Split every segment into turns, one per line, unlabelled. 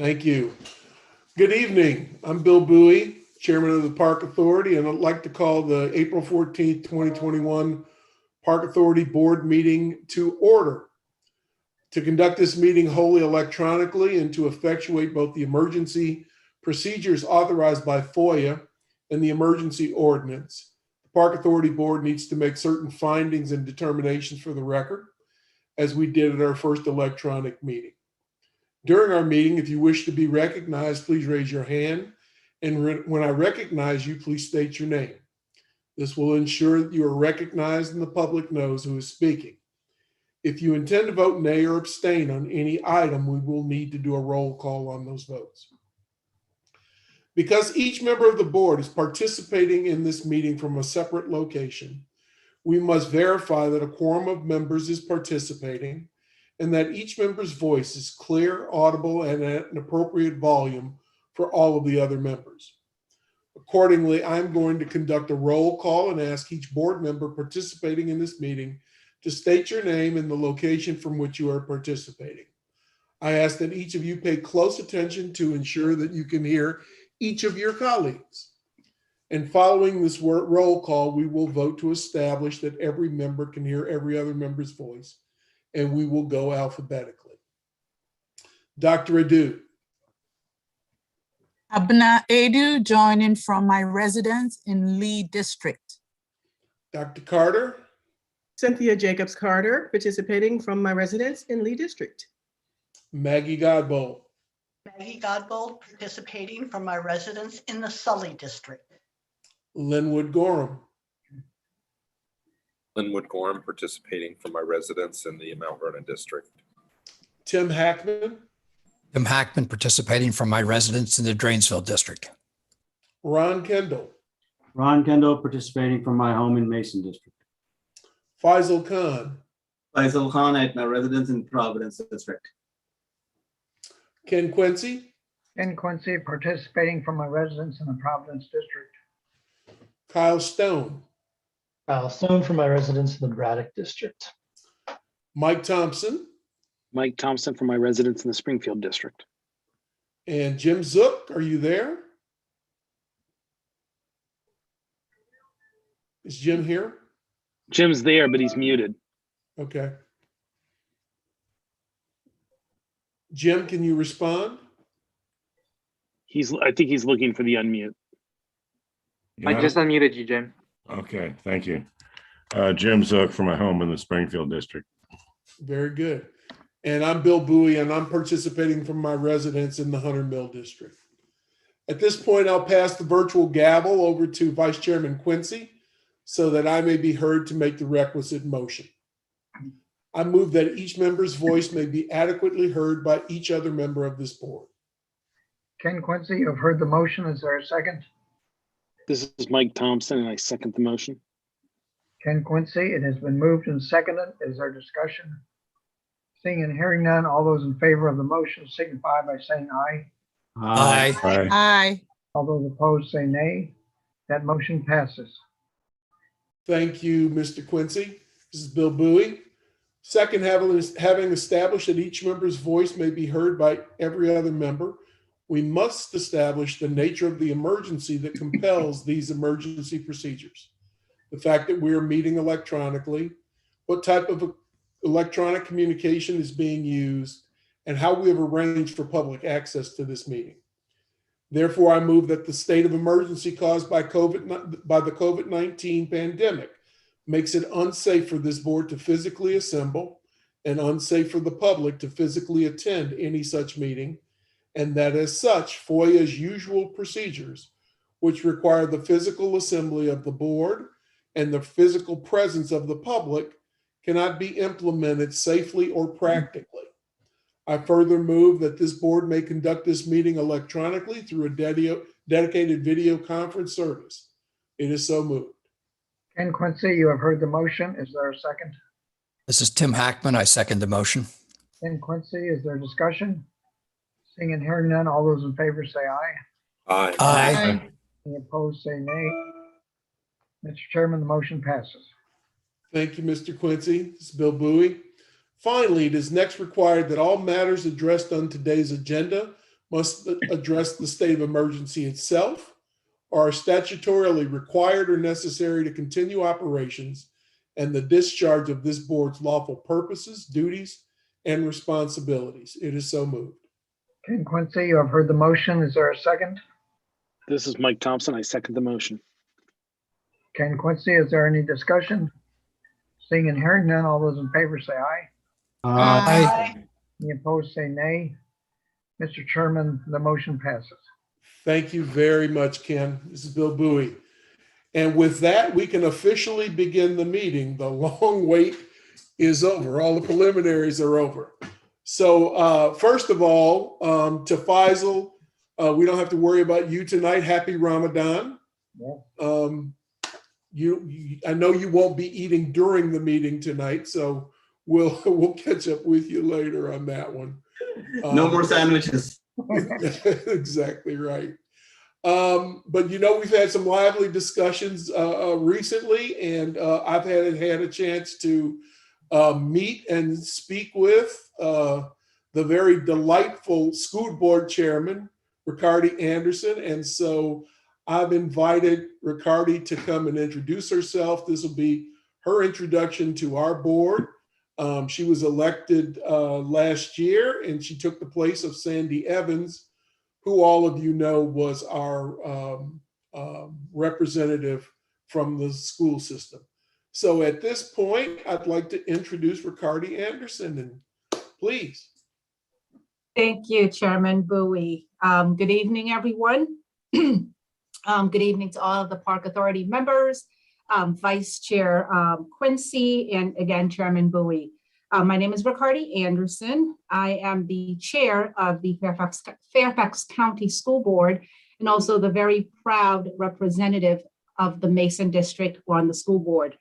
Thank you. Good evening. I'm Bill Bowie, Chairman of the Park Authority, and I'd like to call the April 14th, 2021 Park Authority Board meeting to order. To conduct this meeting wholly electronically and to effectuate both the emergency procedures authorized by FOIA and the emergency ordinance, the Park Authority Board needs to make certain findings and determinations for the record, as we did at our first electronic meeting. During our meeting, if you wish to be recognized, please raise your hand. And when I recognize you, please state your name. This will ensure that you are recognized and the public knows who is speaking. If you intend to vote nay or abstain on any item, we will need to do a roll call on those votes. Because each member of the board is participating in this meeting from a separate location, we must verify that a quorum of members is participating and that each member's voice is clear, audible, and at an appropriate volume for all of the other members. Accordingly, I'm going to conduct a roll call and ask each board member participating in this meeting to state your name and the location from which you are participating. I ask that each of you pay close attention to ensure that you can hear each of your colleagues. And following this roll call, we will vote to establish that every member can hear every other member's voice, and we will go alphabetically. Dr. Adu.
Abna Adu, joining from my residence in Lee District.
Dr. Carter.
Cynthia Jacobs Carter, participating from my residence in Lee District.
Maggie Godbold.
Maggie Godbold, participating from my residence in the Sully District.
Linwood Gorham.
Linwood Gorham, participating from my residence in the Mount Vernon District.
Tim Hackman.
Tim Hackman, participating from my residence in the Drainsville District.
Ron Kendall.
Ron Kendall, participating from my home in Mason District.
Faisal Khan.
Faisal Khan at my residence in Providence District.
Ken Quincy.
Ken Quincy, participating from my residence in the Providence District.
Kyle Stone.
Kyle Stone from my residence in the Braddock District.
Mike Thompson.
Mike Thompson from my residence in the Springfield District.
And Jim Zook, are you there? Is Jim here?
Jim's there, but he's muted.
Okay. Jim, can you respond?
I think he's looking for the unmute.
Yeah.
I just unmuted you, Jim.
Okay, thank you. Jim Zook from my home in the Springfield District.
Very good. And I'm Bill Bowie, and I'm participating from my residence in the Hunter Mill District. At this point, I'll pass the virtual gavel over to Vice Chairman Quincy so that I may be heard to make the requisite motion. I move that each member's voice may be adequately heard by each other member of this board.
Ken Quincy, you've heard the motion. Is there a second?
This is Mike Thompson, and I second the motion.
Ken Quincy, it has been moved and seconded. Is there discussion? Seeing and hearing none, all those in favor of the motion signify by saying aye.
Aye.
Aye.
Aye.
All those opposed say nay. That motion passes.
Thank you, Mr. Quincy. This is Bill Bowie. Second, having established that each member's voice may be heard by every other member, we must establish the nature of the emergency that compels these emergency procedures. The fact that we are meeting electronically, what type of electronic communication is being used, and how we have arranged for public access to this meeting. Therefore, I move that the state of emergency caused by the COVID-19 pandemic makes it unsafe for this board to physically assemble and unsafe for the public to physically attend any such meeting, and that as such, FOIA's usual procedures, which require the physical assembly of the board and the physical presence of the public, cannot be implemented safely or practically. I further move that this board may conduct this meeting electronically through a dedicated video conference service. It is so moved.
Ken Quincy, you have heard the motion. Is there a second?
This is Tim Hackman. I second the motion.
Ken Quincy, is there discussion? Seeing and hearing none, all those in favor say aye.
Aye.
Aye.
Any opposed say nay. Mr. Chairman, the motion passes.
Thank you, Mr. Quincy. This is Bill Bowie. Finally, it is next required that all matters addressed on today's agenda must address the state of emergency itself, or are statutorily required or necessary to continue operations and the discharge of this board's lawful purposes, duties, and responsibilities. It is so moved.
Ken Quincy, you have heard the motion. Is there a second?
This is Mike Thompson. I second the motion.
Ken Quincy, is there any discussion? Seeing and hearing none, all those in favor say aye.
Aye.
Any opposed, say nay. Mr. Chairman, the motion passes.
Thank you very much, Ken. This is Bill Bowie. And with that, we can officially begin the meeting. The long wait is over. All the preliminaries are over. So first of all, to Faisal, we don't have to worry about you tonight. Happy Ramadan.
Yeah.
I know you won't be eating during the meeting tonight, so we'll catch up with you later on that one.
No more sandwiches.
Exactly right. But we've had some lively discussions recently, and I've had a chance to meet and speak with the very delightful school board chairman, Ricardi Anderson. And so I've invited Ricardi to come and introduce herself. This will be her introduction to our board. She was elected last year, and she took the place of Sandy Evans, who all of you know was our representative from the school system. So at this point, I'd like to introduce Ricardi Anderson, and please.
Thank you, Chairman Bowie. Good evening, everyone. Good evening to all of the Park Authority members, Vice Chair Quincy, and again, Chairman Bowie. My name is Ricardi Anderson. I am the chair of the Fairfax County School Board, and also the very proud representative of the Mason District on the school board.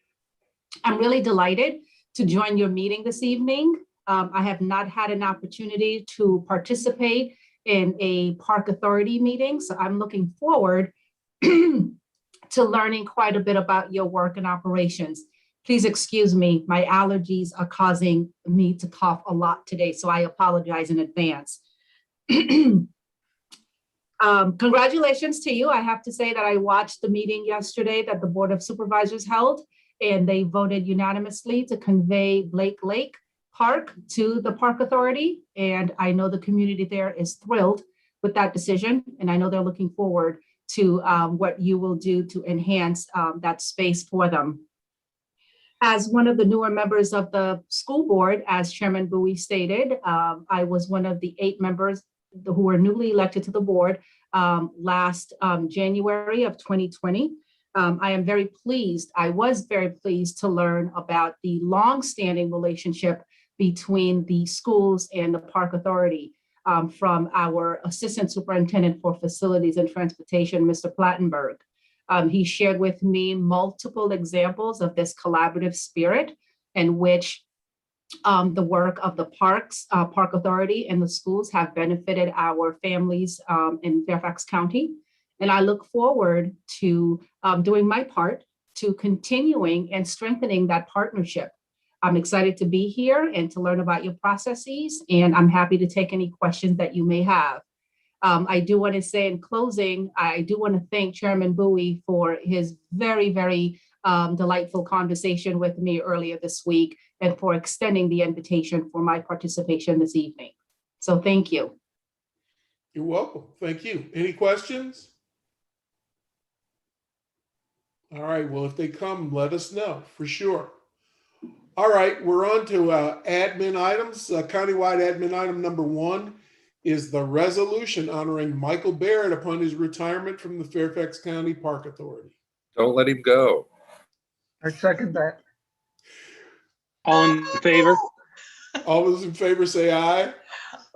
I'm really delighted to join your meeting this evening. I have not had an opportunity to participate in a Park Authority meeting, so I'm looking forward to learning quite a bit about your work and operations. Please excuse me, my allergies are causing me to cough a lot today, so I apologize in advance. Congratulations to you. I have to say that I watched the meeting yesterday that the Board of Supervisors held, and they voted unanimously to convey Blake Lake Park to the Park Authority. And I know the community there is thrilled with that decision, and I know they're looking forward to what you will do to enhance that space for them. As one of the newer members of the school board, as Chairman Bowie stated, I was one of the 8 members who were newly elected to the board last January of 2020. I was very pleased to learn about the longstanding relationship between the schools and the Park Authority from our Assistant Superintendent for Facilities and Transportation, Mr. Plattenberg. He shared with me multiple examples of this collaborative spirit in which the work of the Park Authority and the schools have benefited our families in Fairfax County. And I look forward to doing my part to continuing and strengthening that partnership. I'm excited to be here and to learn about your processes, and I'm happy to take any questions that you may have. I do want to say in closing, I do want to thank Chairman Bowie for his very, very delightful conversation with me earlier this week, and for extending the invitation for my participation this evening. So thank you.
You're welcome. Thank you. Any questions? All right. Well, if they come, let us know for sure. All right. We're on to admin items. Countywide admin item number 1 is the resolution honoring Michael Barrett upon his retirement from the Fairfax County Park Authority.
Don't let him go.
I second that.
All in favor?
All those in favor say aye.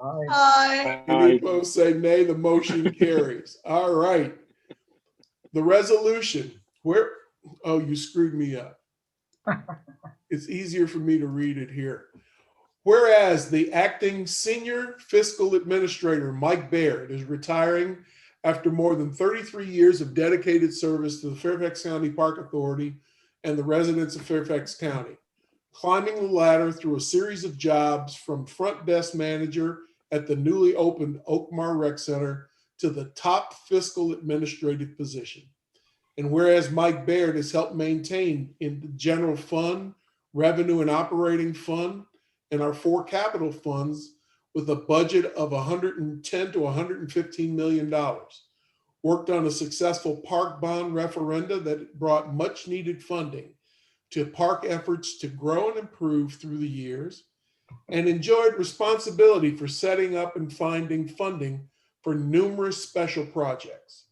Aye.
Aye.
Any opposed say nay. The motion carries. All right. The resolution. Oh, you screwed me up. It's easier for me to read it here. Whereas the acting senior fiscal administrator, Mike Baird, is retiring after more than 33 years of dedicated service to the Fairfax County Park Authority and the residents of Fairfax County, climbing the ladder through a series of jobs from front desk manager at the newly opened Oakmar Rec Center to the top fiscal administrative position. And whereas Mike Baird has helped maintain in the general fund, revenue and operating fund, and our 4 capital funds with a budget of $110 to $115 million, worked on a successful park bond referenda that brought much needed funding to park efforts to grow and improve through the years, and enjoyed responsibility for setting up and finding funding for numerous special projects.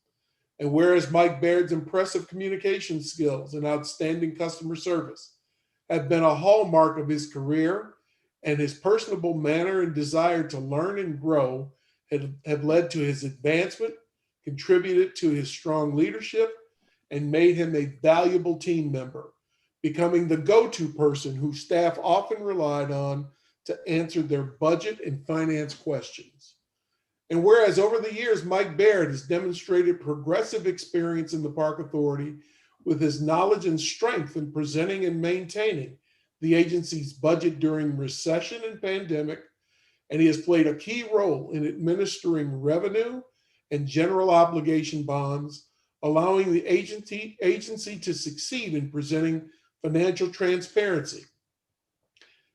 And whereas Mike Baird's impressive communication skills and outstanding customer service have been a hallmark of his career, and his personable manner and desire to learn and grow have led to his advancement, contributed to his strong leadership, and made him a valuable team member, becoming the go-to person who staff often relied on to answer their budget and finance questions. And whereas over the years, Mike Baird has demonstrated progressive experience in the Park Authority with his knowledge and strength in presenting and maintaining the agency's budget during recession and pandemic, and he has played a key role in administering revenue and general obligation bonds, allowing the agency to succeed in presenting financial transparency.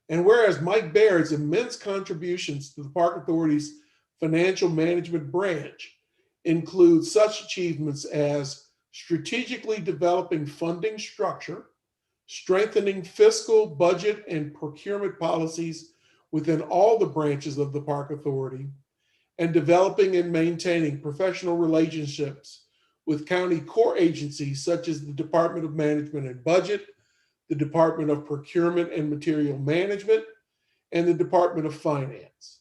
And whereas Mike Baird's immense contributions to the Park Authority's financial management branch include such achievements as strategically developing funding structure, strengthening fiscal, budget, and procurement policies within all the branches of the Park Authority, and developing and maintaining professional relationships with county core agencies such as the Department of Management and Budget, the Department of Procurement and Material Management, and the Department of Finance.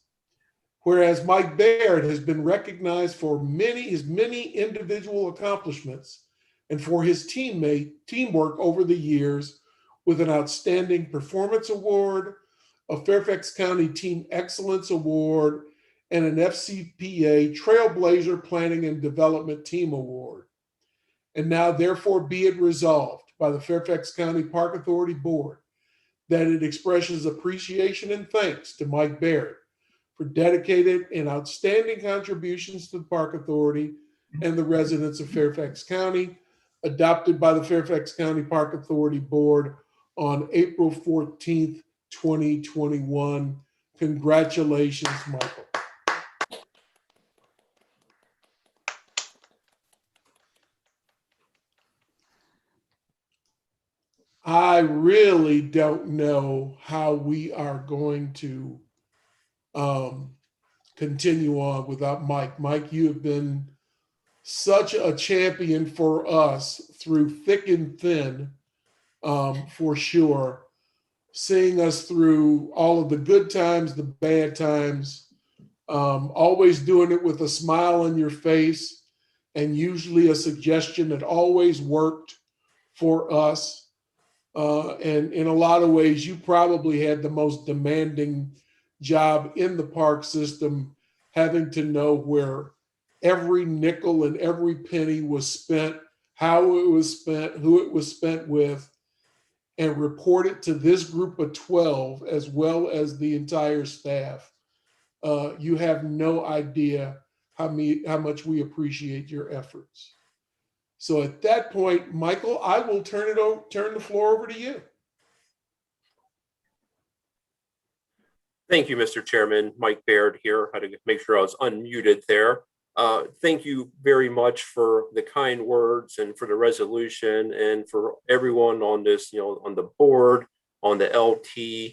Whereas Mike Baird has been recognized for his many individual accomplishments and for his teamwork over the years with an Outstanding Performance Award, a Fairfax County Team Excellence Award, and an FCPA Trailblazer Planning and Development Team Award. And now therefore be it resolved by the Fairfax County Park Authority Board that it expresses appreciation and thanks to Mike Baird for dedicated and outstanding contributions to the Park Authority and the residents of Fairfax County, adopted by the Fairfax County Park Authority Board on April 14th, 2021. Congratulations, Michael. I really don't know how we are going to continue on without Mike. Mike, you have been such a champion for us through thick and thin, for sure. Seeing us through all of the good times, the bad times, always doing it with a smile on your face, and usually a suggestion that always worked for us. And in a lot of ways, you probably had the most demanding job in the park system, having to know where every nickel and every penny was spent, how it was spent, who it was spent with, and report it to this group of 12 as well as the entire staff. You have no idea how much we appreciate your efforts. So at that point, Michael, I will turn the floor over to you.
Thank you, Mr. Chairman. Mike Baird here. I had to make sure I was unmuted there. Thank you very much for the kind words and for the resolution and for everyone on this, on the board, on the LT.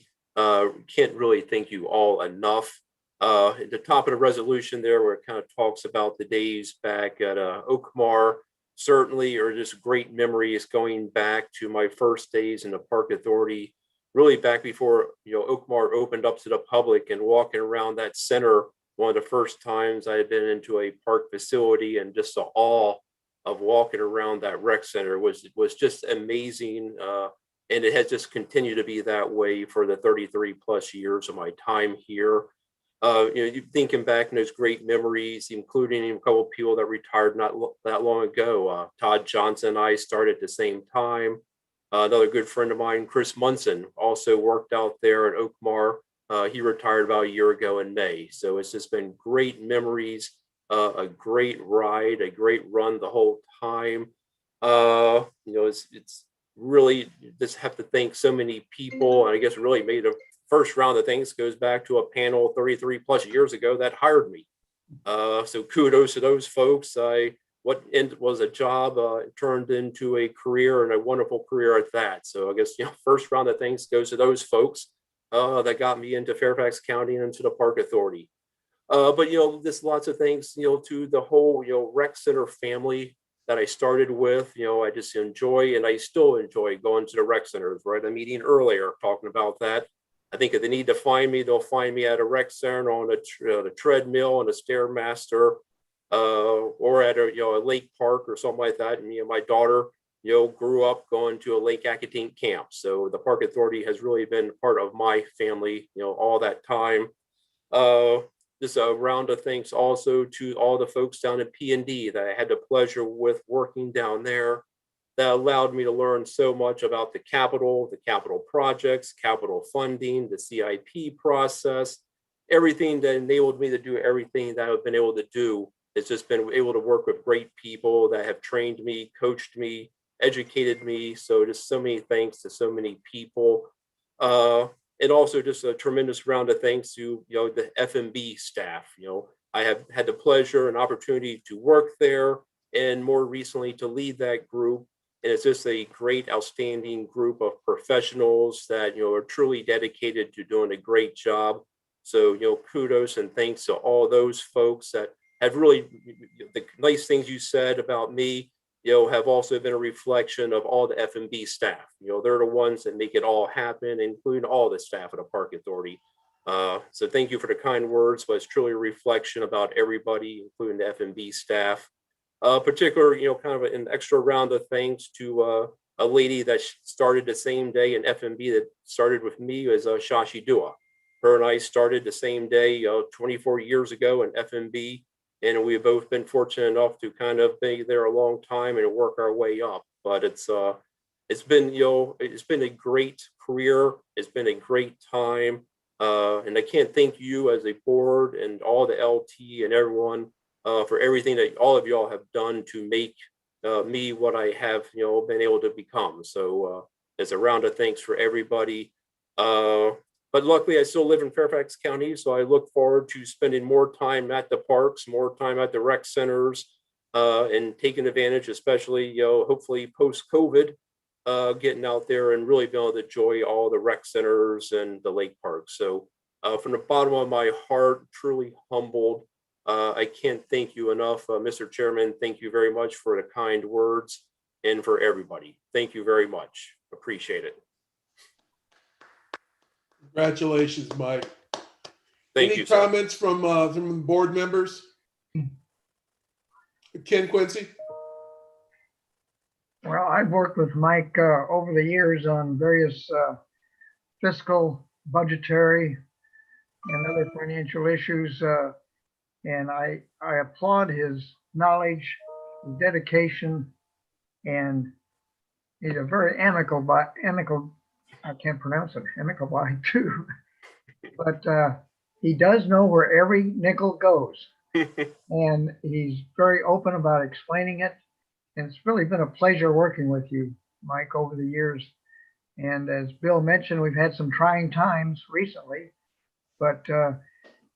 Can't really thank you all enough. At the top of the resolution there, where it kind of talks about the days back at Oakmar, certainly are just great memories going back to my first days in the Park Authority, really back before Oakmar opened up to the public, and walking around that center, one of the first times I had been into a park facility, and just the awe of walking around that rec center was just amazing. And it has just continued to be that way for the 33 plus years of my time here. Thinking back in those great memories, including a couple of people that retired not that long ago. Todd Johnson and I started at the same time. Another good friend of mine, Chris Munson, also worked out there at Oakmar He retired about a year ago in May. So it's just been great memories, a great ride, a great run the whole time. It's really just have to thank so many people. And I guess really made a first round of things goes back to a panel 33 plus years ago that hired me. So kudos to those folks. What was a job turned into a career, and a wonderful career at that. So I guess, first round of things goes to those folks that got me into Fairfax County and into the Park Authority. But there's lots of things, to the whole, rec center family that I started with. I just enjoy, and I still enjoy going to the rec centers. Right, a meeting earlier talking about that. I think if they need to find me, they'll find me at a rec center on a treadmill and a stairmaster, or at a lake park or something like that. And my daughter grew up going to a Lake Acatink camp, so the Park Authority has really been part of my family all that time. Just a round of thanks also to all the folks down at P&D that I had the pleasure with working down there, that allowed me to learn so much about the capital projects, capital funding, the CIP process, everything that enabled me to do everything that I've been able to do. It's just been able to work with great people that have trained me, coached me, educated me. So just so many thanks to so many people. And also just a tremendous round of thanks to the F&B staff. I have had the pleasure and opportunity to work there, and more recently to lead that group. And it's just a great, outstanding group of professionals that are truly dedicated to doing a great job. So kudos and thanks to all those folks that have really, the nice things you said about me, have also been a reflection of all the F&B staff. They're the ones that make it all happen, including all the staff at the Park Authority. So thank you for the kind words, but it's truly a reflection about everybody, including the F&B staff. Particular, kind of an extra round of thanks to a lady that started the same day in F&B that started with me, as Shashi Dua. Her and I started the same day 24 years ago in F&B. And we've both been fortunate enough to kind of be there a long time and work our way up. But it's been a great career. It's been a great time, and I can't thank you as a board and all the LT and everyone for everything that all of y'all have done to make me what I have been able to become. So there's a round of thanks for everybody. But luckily, I still live in Fairfax County, so I look forward to spending more time at the parks, more time at the rec centers, and taking advantage, especially, hopefully post-COVID, getting out there and really being able to enjoy all the rec centers and the lake parks. So from the bottom of my heart, truly humbled. I can't thank you enough, Mr. Chairman. Thank you very much for the kind words, and for everybody. Thank you very much. Appreciate it.
Congratulations, Mike.
Thank
Any
you, sir.
comments from board members? Ken Quincy?
Well, I've worked with Mike over the years on various fiscal, budgetary, and other financial issues. And I applaud his knowledge, his dedication, and he's a very amicable, I can't pronounce it, amicable too. But he does know where every nickel goes. And he's very open about explaining it. And it's really been a pleasure working with you, Mike, over the years. And as Bill mentioned, we've had some trying times recently, but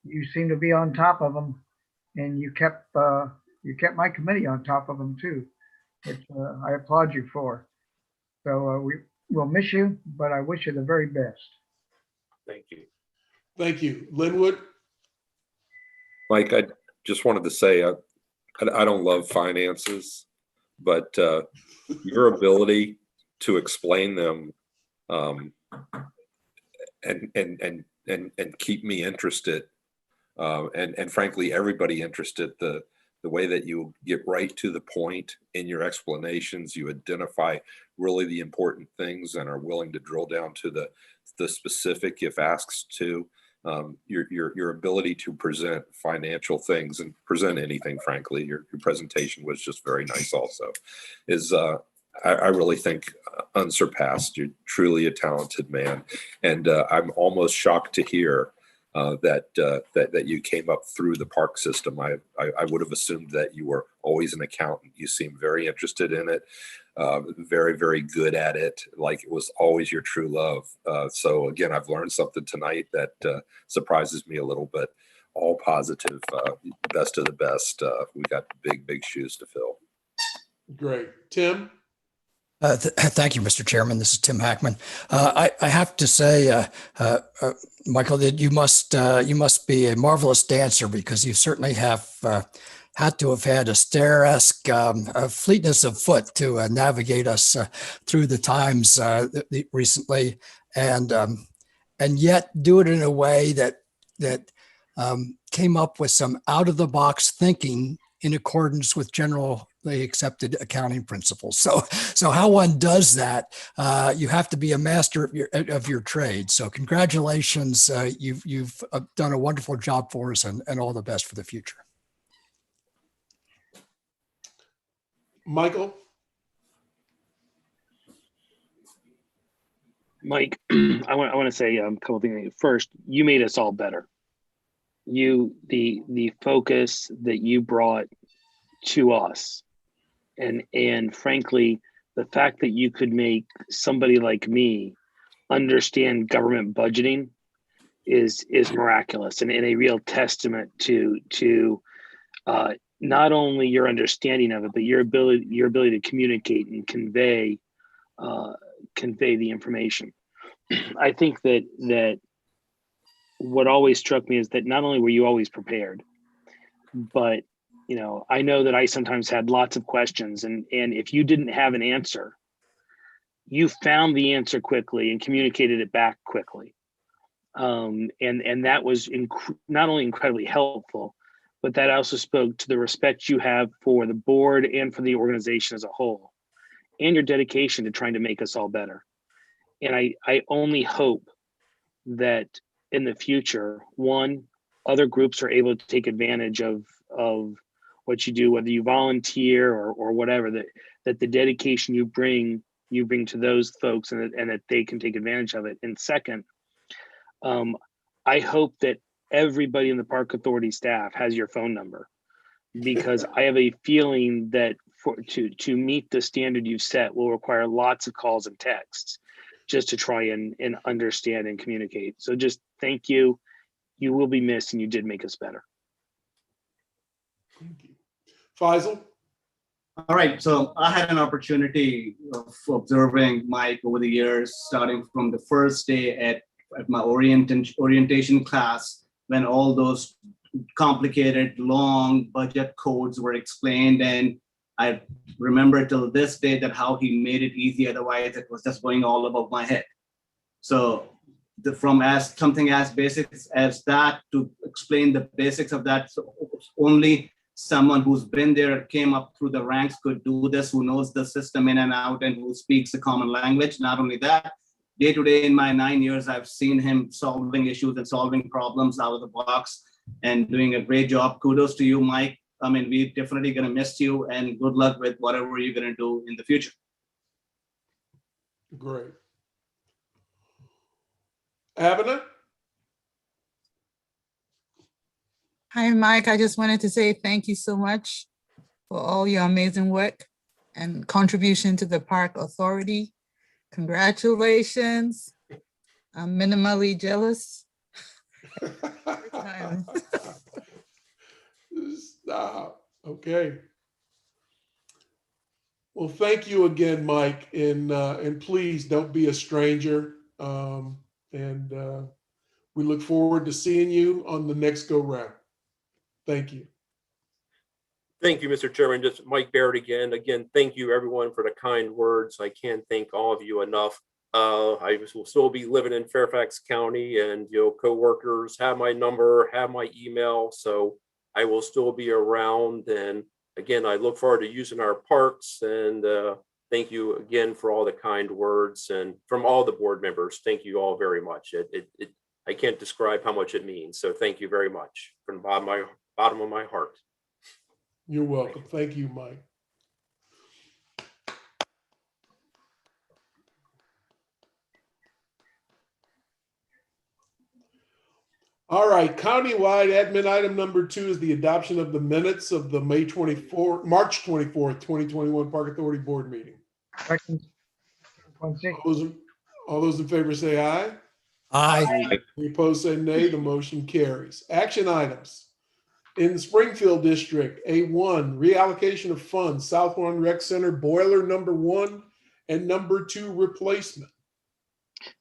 you seem to be on top of them, and you kept my committee on top of them too, which I applaud you for. So we'll miss you, but I wish you the very best.
Thank you.
Thank you. Linwood?
Mike, I just wanted to say, I don't love finances, but your ability to explain them and keep me interested, and frankly, everybody interested, the way that you get right to the point in your explanations, you identify really the important things and are willing to drill down to the specific if asked to. Your ability to present financial things and present anything, frankly, your presentation was just very nice also, is I really think unsurpassed. You're truly a talented man, and I'm almost shocked to hear that you came up through the park system. I would have assumed that you were always an accountant. You seem very interested in it, very, very good at it, like it was always your true love. So again, I've learned something tonight that surprises me a little bit. All positive, best of the best. We got big, big shoes to fill.
Great. Tim?
Thank you, Mr. Chairman. This is Tim Hackman. I have to say, Michael, that you must be a marvelous dancer, because you certainly have had to have had a stare-esque fleetness of foot to navigate us through the times recently, and yet do it in a way that came up with some out-of-the-box thinking in accordance with generally accepted accounting principles. So how one does that, you have to be a master of your trade. So congratulations, you've done a wonderful job for us, and all the best for the future.
Michael?
Mike, I want to say a couple things. First, you made us all better. The focus that you brought to us, and frankly, the fact that you could make somebody like me understand government budgeting is miraculous, and a real testament to not only your understanding of it, but your ability to communicate and convey the information. I think that what always struck me is that not only were you always prepared, but I know that I sometimes had lots of questions, and if you didn't have an answer, you found the answer quickly and communicated it back quickly. And that was not only incredibly helpful, but that also spoke to the respect you have for the board and for the organization as a whole, and your dedication to trying to make us all better. And I only hope that in the future, one, other groups are able to take advantage of what you do, whether you volunteer or whatever, that the dedication you bring to those folks, and that they can take advantage of it. And second, I hope that everybody in the Park Authority staff has your phone number, because I have a feeling that to meet the standard you've set will require lots of calls and texts just to try and understand and communicate. So just thank you. You will be missed, and you did make us better.
Thank you. Faisal?
All right, so I had an opportunity of observing Mike over the years, starting from the first day at my orientation class, when all those complicated, long budget codes were explained. And I remember till this day that how he made it easy, otherwise it was just going all above my head. So from something as basic as that to explain the basics of that, so only someone who's been there, came up through the ranks could do this, who knows the system in and out and who speaks the common language. Not only that, day to day in my 9 years, I've seen him solving issues and solving problems out of the box and doing a great job. Kudos to you, Mike. I mean, we're definitely going to miss you, and good luck with whatever you're going to do in the future.
Great. Abena?
Hi, Mike. I just wanted to say thank you so much for all your amazing work and contribution to the Park Authority. Congratulations. I'm minimally jealous.
Stop. Okay. Well, thank you again, Mike, and please don't be a stranger. And we look forward to seeing you on the next go round. Thank you.
Thank you, Mr. Chairman. Just Mike Barrett again. Again, thank you everyone for the kind words. I can't thank all of you enough. I will still be living in Fairfax County, and co-workers have my number, have my email, so I will still be around. And again, I look forward to using our parks, and thank you again for all the kind words, and from all the board members, thank you all very much. I can't describe how much it means. So thank you very much from the bottom of my heart.
You're welcome. Thank you, Mike. All right, countywide admin item number 2 is the adoption of the minutes of the March 24th, 2021 Park Authority Board meeting.
Second, Quincy.
All those in favor say aye.
Aye.
Any opposed say nay. The motion carries. Action items. In the Springfield District, A1, reallocation of funds, South Lawn Rec Center boiler number 1 and number 2 replacement.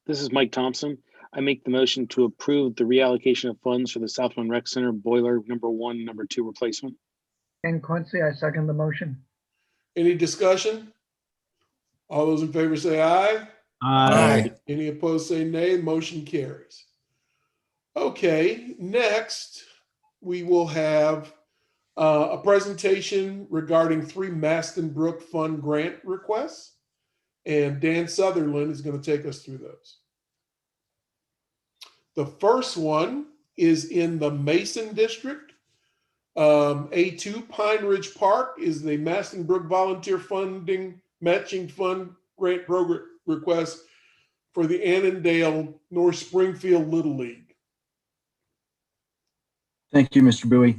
This is Mike Thompson. I make the motion to approve the reallocation of funds for the Southland Rec Center boiler number 1, number 2 replacement.
And Quincy, I second the motion.
Any discussion? All those in favor say aye.
Aye.
Any opposed say nay. Motion carries. Okay, next we will have a presentation regarding 3 Maston Brook Fund grant requests. And Dan Sutherland is going to take us through those. The first one is in the Mason District. A2 Pine Ridge Park is the Maston Brook Volunteer Funding Matching Fund grant program request for the Annandale North Springfield Little League.
Thank you, Mr. Bowie.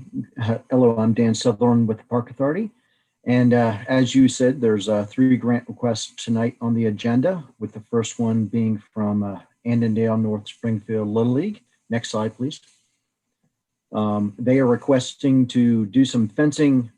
Hello, I'm Dan Sutherland with the Park Authority. And as you said, there's 3 grant requests tonight on the agenda, with the first one being from Annandale North Springfield Little League. Next slide, please. They are requesting to do some fencing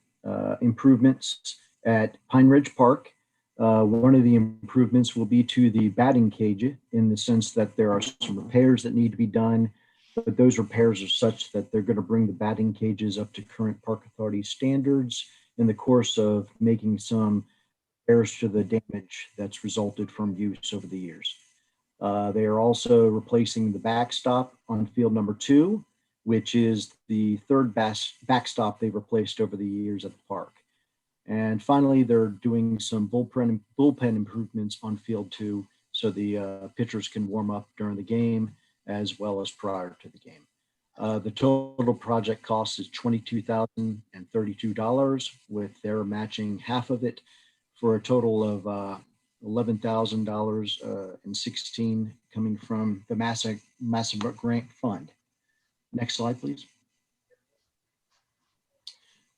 improvements at Pine Ridge Park. One of the improvements will be to the batting cage, in the sense that there are some repairs that need to be done, but those repairs are such that they're going to bring the batting cages up to current Park Authority standards in the course of making some repairs to the damage that's resulted from use over the years. They are also replacing the backstop on field number 2, which is the third backstop they've replaced over the years at the park. And finally, they're doing some bullpen improvements on field 2, so the pitchers can warm up during the game as well as prior to the game. The total project cost is $22,032, with their matching half of it, for a total of $11,000 coming from the Massive Grant Fund. Next slide, please.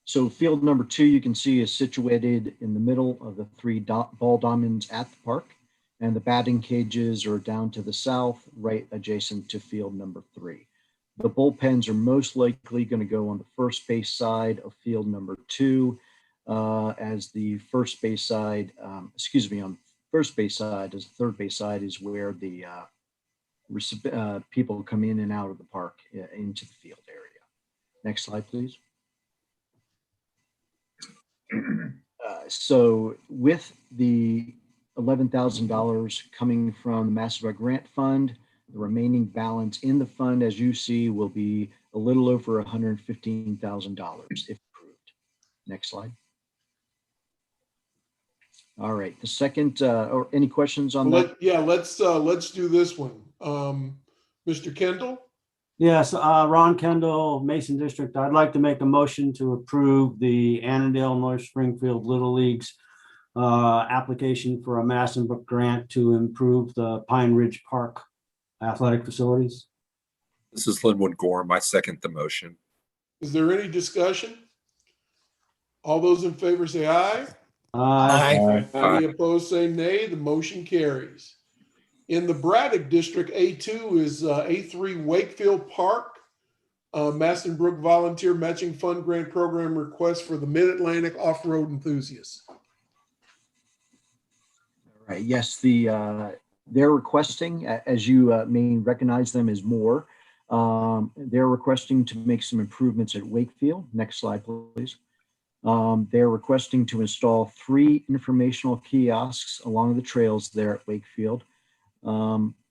So field number 2, you can see, is situated in the middle of the 3 ball diamonds at the park, and the batting cages are down to the south, right adjacent to field number 3. The bullpens are most likely going to go on the first base side of field number 2, as the first base side, on first base side, as the third base side is where the people come in and out of the park into the field area. Next slide, please. So with the $11,000 coming from the Massive Grant Fund, the remaining balance in the fund, as you see, will be a little over $115,000 if approved. Next slide. All right, the second, or any questions on that?
Yeah, let's do this one. Mr. Kendall?
Yes, Ron Kendall, Mason District. I'd like to make a motion to approve the Annandale North Springfield Little League's application for a Maston Brook grant to improve the Pine Ridge Park athletic facilities.
This is Linwood Gorham. I second the motion.
Is there any discussion? All those in favor say aye.
Aye.
Any opposed say nay. The motion carries. In the Braddock District, A2 is A3 Wakefield Park, Maston Brook Volunteer Matching Fund Grant Program request for the Mid-Atlantic Off-Road Enthusiasts.
All right, yes, they're requesting, as you may recognize them as Moore, they're requesting to make some improvements at Wakefield. Next slide, please. They're requesting to install 3 informational kiosks along the trails there at Wakefield.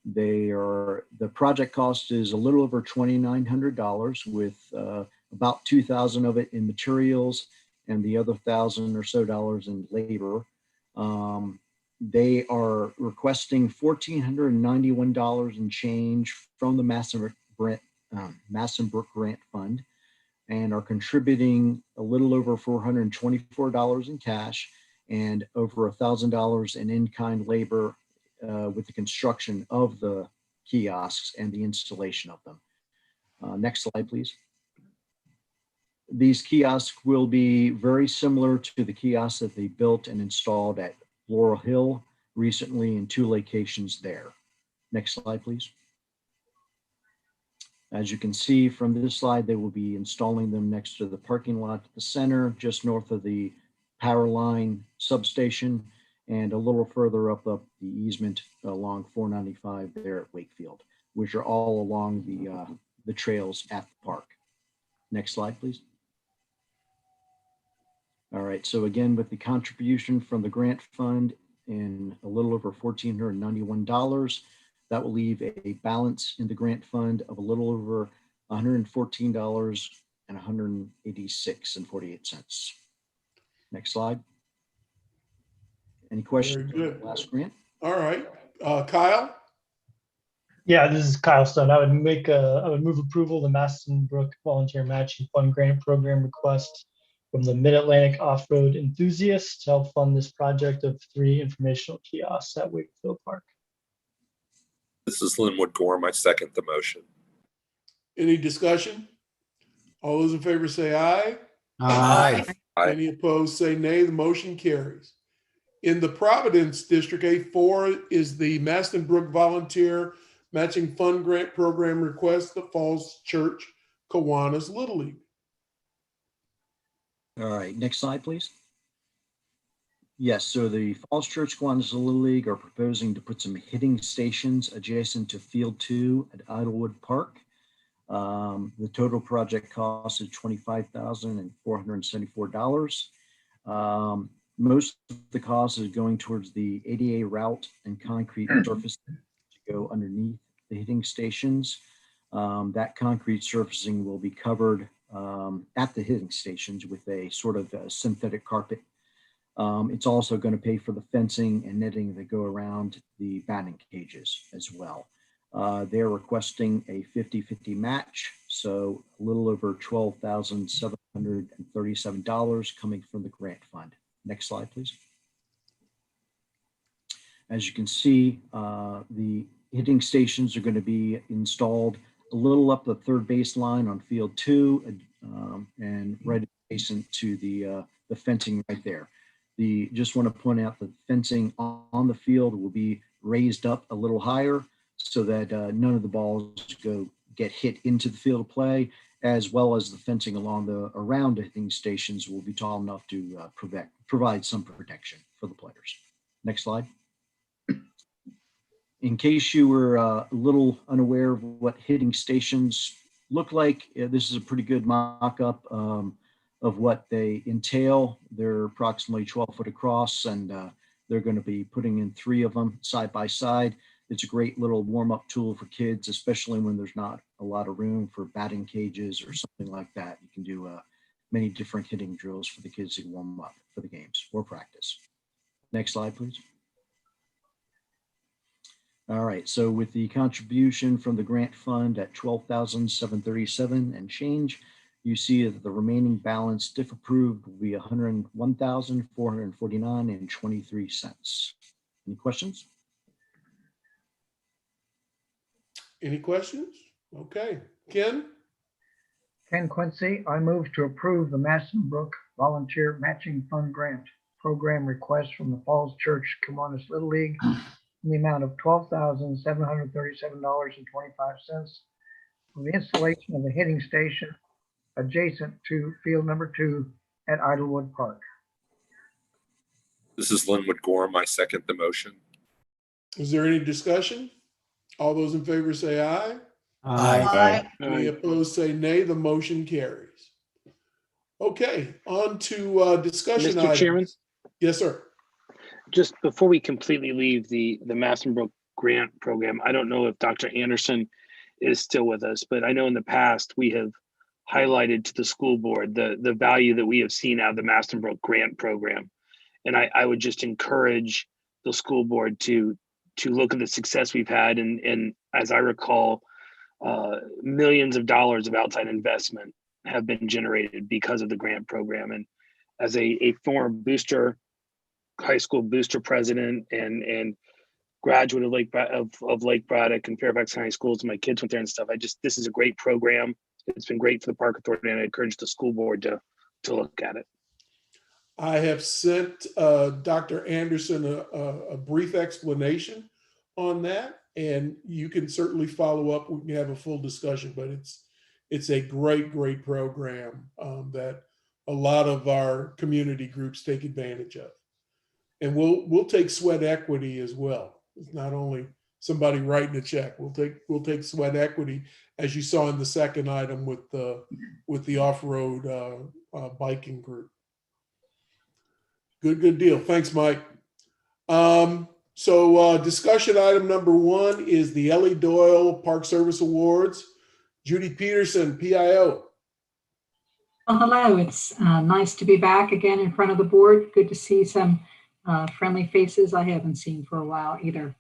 The project cost is a little over $2,900, with about $2,000 of it in materials and the other $1,000 or so in labor. They are requesting $1,491 and change from the Maston Brook Grant Fund, and are contributing a little over $424 in cash and over $1,000 in in-kind labor with the construction of the kiosks and the installation of them. Next slide, please. These kiosks will be very similar to the kiosks that they built and installed at Laurel Hill recently in 2 locations there. Next slide, please. As you can see from this slide, they will be installing them next to the parking lot at the center, just north of the power line substation, and a little further up the easement along 495 there at Wakefield, which are all along the trails at the park. Next slide, please. All right, so again, with the contribution from the grant fund in a little over $1,491, that will leave a balance in the grant fund of a little over $114 and 186.48 cents. Next slide. Any questions on
Very
the
good.
last grant?
All right. Kyle?
Yeah, this is Kyle Stone. I would move approval of the Maston Brook Volunteer Matching Fund Grant Program request from the Mid-Atlantic Off-Road Enthusiasts to help fund this project of 3 informational kiosks at Wakefield Park.
This is Linwood Gorham. I second the motion.
Any discussion? All those in favor say aye.
Aye.
Aye.
Any opposed say nay. The motion carries. In the Providence District, A4 is the Maston Brook Volunteer Matching Fund Grant Program request, the Falls Church Kiwanis Little League.
All right, next slide, please. Yes, so the Falls Church Kiwanis Little League are proposing to put some hitting stations adjacent to Field 2 at Idlewood Park. The total project cost is $25,474. Most of the cost is going towards the ADA route and concrete surface to go underneath the hitting stations. That concrete surfacing will be covered at the hitting stations with a sort of synthetic carpet. It's also going to pay for the fencing and netting that go around the batting cages as well. They're requesting a 50-50 match, so a little over $12,737 coming from the grant fund. Next slide, please. As you can see, the hitting stations are going to be installed a little up the third baseline on Field 2 and right adjacent to the fencing right there. Just want to point out that fencing on the field will be raised up a little higher so that none of the balls get hit into the field of play, as well as the fencing around the hitting stations will be tall enough to provide some protection for the players. Next slide. In case you were a little unaware of what hitting stations look like, this is a pretty good mock-up of what they entail. They're approximately 12 foot across, and they're going to be putting in 3 of them side by side. It's a great little warm-up tool for kids, especially when there's not a lot of room for batting cages or something like that. You can do many different hitting drills for the kids to warm up for the games or practice. Next slide, please. All right, so with the contribution from the grant fund at $12,737 and change, you see that the remaining balance, if approved, will be $101,449.23. Any questions?
Any questions? Okay. Ken?
Ken Quincy, I move to approve the Maston Brook Volunteer Matching Fund Grant Program request from the Falls Church Kiwanis Little League in the amount of $12,737.25 for the installation of a hitting station adjacent to field number 2 at Idlewood Park.
This is Linwood Gorham. I second the motion.
Is there any discussion? All those in favor say aye.
Aye.
Any opposed say nay. The motion carries. Okay, on to discussion
Mr.
items.
Chairman?
Yes, sir.
Just before we completely leave the Maston Brook grant program, I don't know if Dr. Anderson is still with us, but I know in the past we have highlighted to the school board the value that we have seen out of the Maston Brook grant program. And I would just encourage the school board to look at the success we've had. And as I recall, millions of dollars of outside investment have been generated because of the grant program. And as a former high school booster president and graduate of Lake Braddock and Fairfax County Schools. My kids went there and stuff. This is a great program. It's been great for the Park Authority, and I encourage the school board to look at it.
I have sent Dr. Anderson a brief explanation on that, and you can certainly follow up. We can have a full discussion, but it's a great program that a lot of our community groups take advantage of. And we'll take sweat equity as well. It's not only somebody writing a check. We'll take sweat equity, as you saw in the second item with the off-road biking group. Good deal. Thanks, Mike. So discussion item number 1 is the Ellie Doyle Park Service Awards. Judy Peterson, PIO.
Well, hello. It's nice to be back again in front of the board. Good to see some friendly faces I haven't seen for a while either.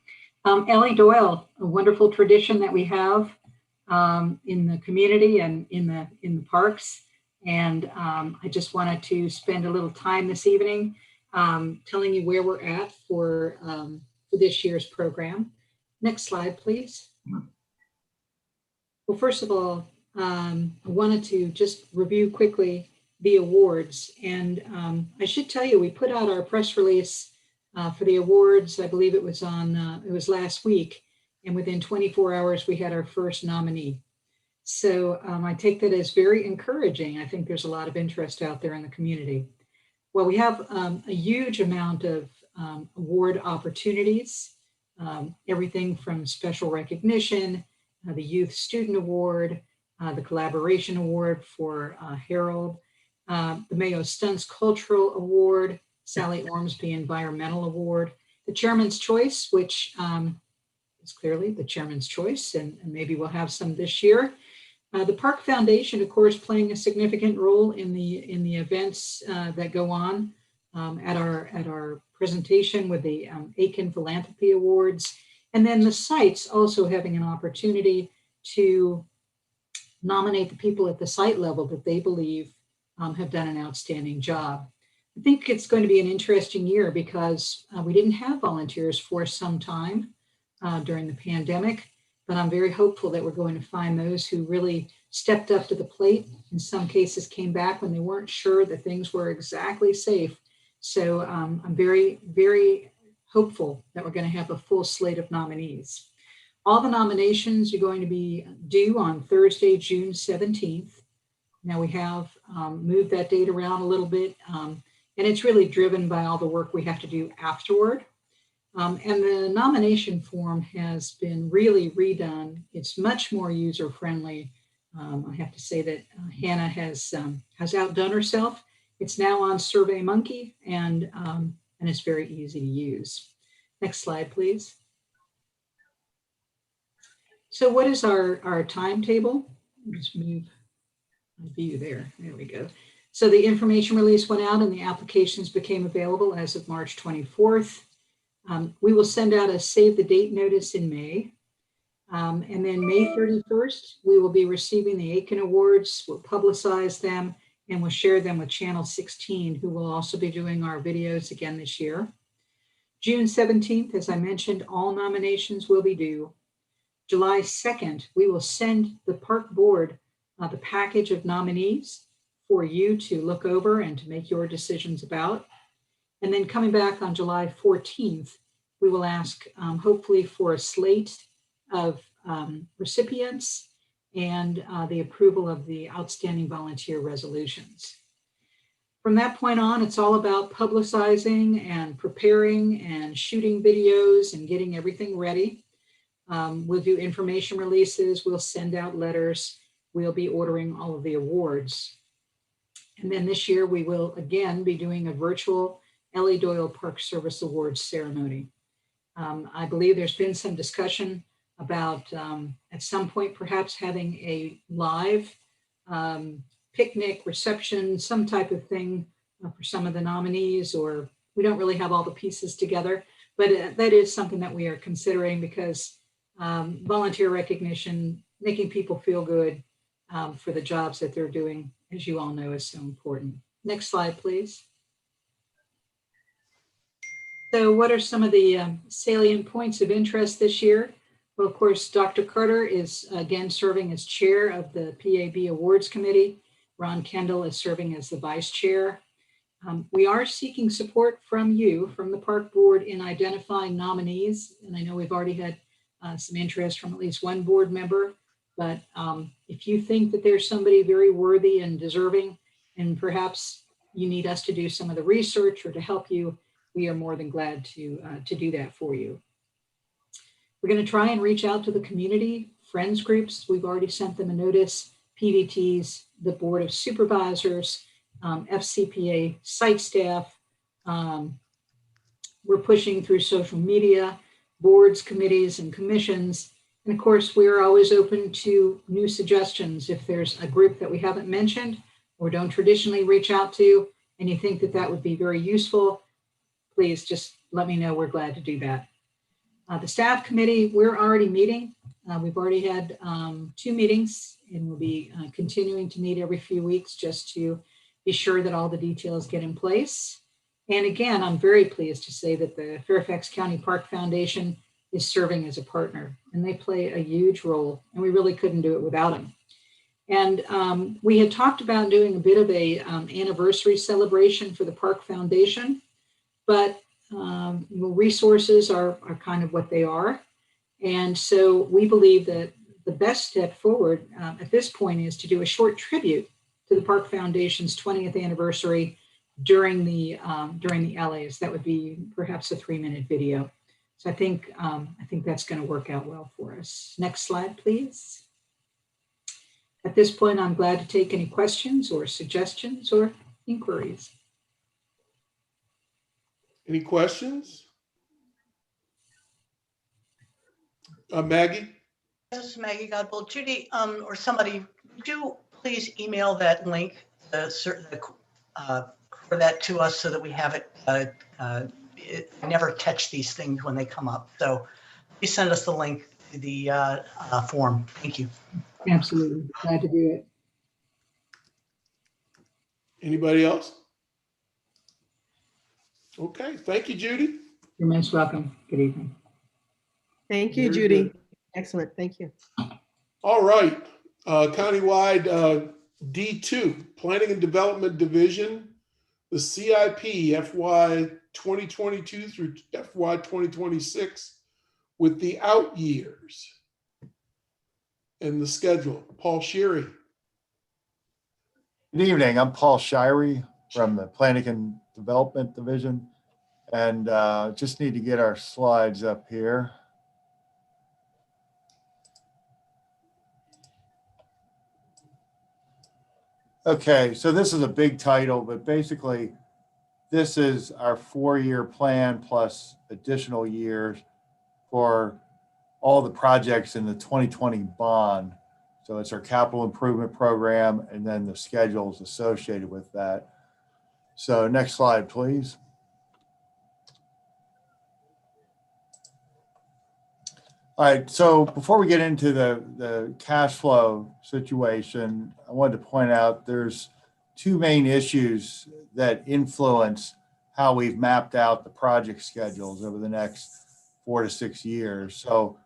Ellie Doyle, a wonderful tradition that we have in the community and in the parks. And I just wanted to spend a little time this evening telling you where we're at for this year's program. Next slide, please. Well, first of all, I wanted to just review quickly the awards. And I should tell you, we put out our press release for the awards. I believe it was it was last week. And within 24 hours, we had our first nominee. So I take that as very encouraging. I think there's a lot of interest out there in the community. Well, we have a huge amount of award opportunities, everything from special recognition, the Youth Student Award, the Collaboration Award for Harold, the Mayo Stunts Cultural Award, Sally Ormsby Environmental Award, the Chairman's Choice, which is clearly the Chairman's Choice, and maybe we'll have some this year. The Park Foundation, of course, playing a significant role in the events that go on at our presentation with the Aiken Philanthropy Awards, and then the sites also having an opportunity to nominate the people at the site level that they believe have done an outstanding job. I think it's going to be an interesting year because we didn't have volunteers for some time during the pandemic. But I'm very hopeful that we're going to find those who really stepped up to the plate. In some cases came back when they weren't sure that things were exactly safe. So I'm very, very hopeful that we're going to have a full slate of nominees. All the nominations are going to be due on Thursday, June 17th. Now we have moved that date around a little bit, and it's really driven by all the work we have to do afterward. And the nomination form has been really redone. It's much more user-friendly. I have to say that Hannah has outdone herself. It's now on SurveyMonkey, and it's very easy to use. Next slide, please. So what is our timetable? Just move my view there. There we go. So the information release went out and the applications became available as of March 24th. We will send out a save the date notice in May. And then May 31st, we will be receiving the Aiken Awards. We'll publicize them and we'll share them with Channel 16, who will also be doing our videos again this year. June 17th, as I mentioned, all nominations will be due. July 2nd, we will send the park board the package of nominees for you to look over and to make your decisions about. And then coming back on July 14th, we will ask hopefully for a slate of recipients and the approval of the outstanding volunteer resolutions. From that point on, it's all about publicizing and preparing and shooting videos and getting everything ready. We'll do information releases, we'll send out letters, we'll be ordering all of the awards. And then this year we will again be doing a virtual Ellie Doyle Park Service Awards ceremony. I believe there's been some discussion about at some point perhaps having a live picnic reception, some type of thing for some of the nominees, or we don't really have all the pieces together, but that is something that we are considering because volunteer recognition, making people feel good for the jobs that they're doing, as you all know, is so important. Next slide, please. So what are some of the salient points of interest this year? Well, of course, Dr. Carter is again serving as chair of the PAB Awards Committee. Ron Kendall is serving as the vice chair. We are seeking support from you, from the park board, in identifying nominees. And I know we've already had some interest from at least one board member, but if you think that there's somebody very worthy and deserving, and perhaps you need us to do some of the research or to help you, we are more than glad to do that for you. We're going to try and reach out to the community, friends groups. We've already sent them a notice, PVTs, the Board of Supervisors, FCPA site staff. We're pushing through social media, boards, committees, and commissions. And of course, we're always open to new suggestions. If there's a group that we haven't mentioned or don't traditionally reach out to, and you think that that would be very useful, please just let me know. We're glad to do that. The staff committee, we're already meeting. We've already had 2 meetings, and we'll be continuing to meet every few weeks just to be sure that all the details get in place. And again, I'm very pleased to say that the Fairfax County Park Foundation is serving as a partner, and they play a huge role, and we really couldn't do it without them. And we had talked about doing a bit of a anniversary celebration for the Park Foundation, but resources are kind of what they are. And so we believe that the best step forward at this point is to do a short tribute to the Park Foundation's 20th anniversary during the LAs. That would be perhaps a 3-minute video. So I think that's going to work out well for us. Next slide, please. At this point, I'm glad to take any questions or suggestions or inquiries.
Any questions? Maggie?
This is Maggie Godbold. Judy, or somebody, do please email that link for that to us so that we have it. I never catch these things when they come up. So please send us the link to the form. Thank you.
Absolutely. Glad to do it.
Anybody else? Okay, thank you, Judy.
You're most welcome. Good evening.
Thank you,
Very
Judy.
good.
Excellent. Thank you.
All right, countywide D2, Planning and Development Division, the CIP FY 2022 through FY 2026 with the out years and the schedule. Paul Sherry.
Good evening. I'm Paul Shirey from the Planning and Development Division, and just need to get our slides up here. Okay, so this is a big title, but basically this is our 4-year plan plus additional years for all the projects in the 2020 bond. So it's our capital improvement program and then the schedules associated with that. So next slide, please. All right, so before we get into the cash flow situation, I wanted to point out there's 2 main issues that influence how we've mapped out the project schedules over the next 4 to 6 years. So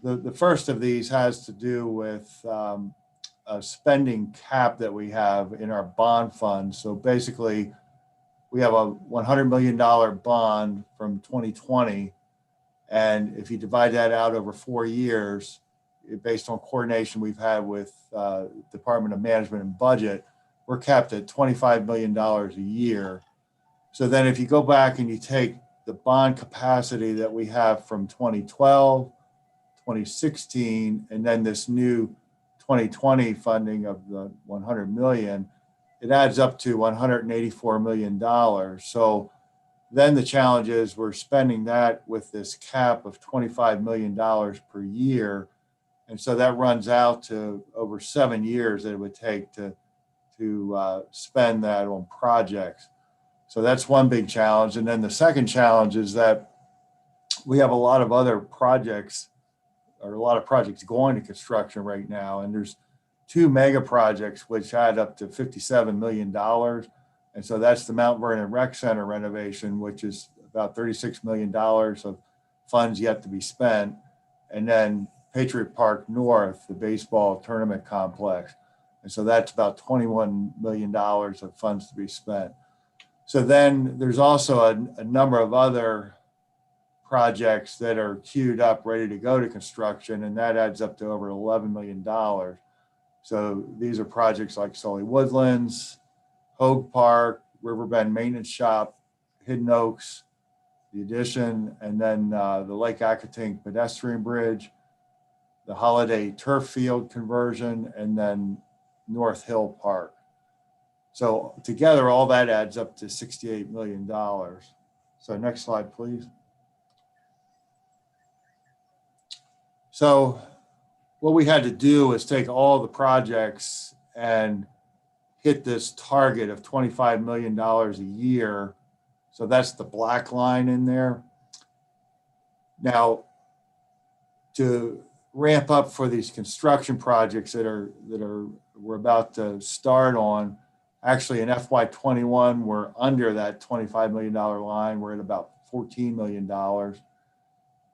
the first of these has to do with a spending cap that we have in our bond fund. So basically, we have a $100 million bond from 2020. And if you divide that out over 4 years, based on coordination we've had with Department of Management and Budget, we're capped at $25 million a year. So then if you go back and you take the bond capacity that we have from 2012, 2016, and then this new 2020 funding of the 100 million, it adds up to $184 million. So then the challenge is we're spending that with this cap of $25 million per year. And so that runs out to over 7 years that it would take to spend that on projects. So that's one big challenge. And then the second challenge is that we have a lot of other projects, or a lot of projects going to construction right now. And there's 2 mega projects which add up to $57 million. And so that's the Mount Vernon Rec Center renovation, which is about $36 million of funds yet to be spent. And then Patriot Park North, the baseball tournament complex. And so that's about $21 million of funds to be spent. So then there's also a number of other projects that are queued up, ready to go to construction, and that adds up to over $11 million. So these are projects like Sully Woodlands, Hogue Park, Riverbend Maintenance Shop, Hidden Oaks, the addition, and then the Lake Accotink pedestrian bridge, the Holiday Turf Field conversion, and then North Hill Park. So together, all that adds up to $68 million. So next slide, please. So what we had to do is take all the projects and hit this target of $25 million a year. So that's the black line in there. Now, to ramp up for these construction projects that we're about to start on, actually in FY21, we're under that $25 million line. We're at about $14 million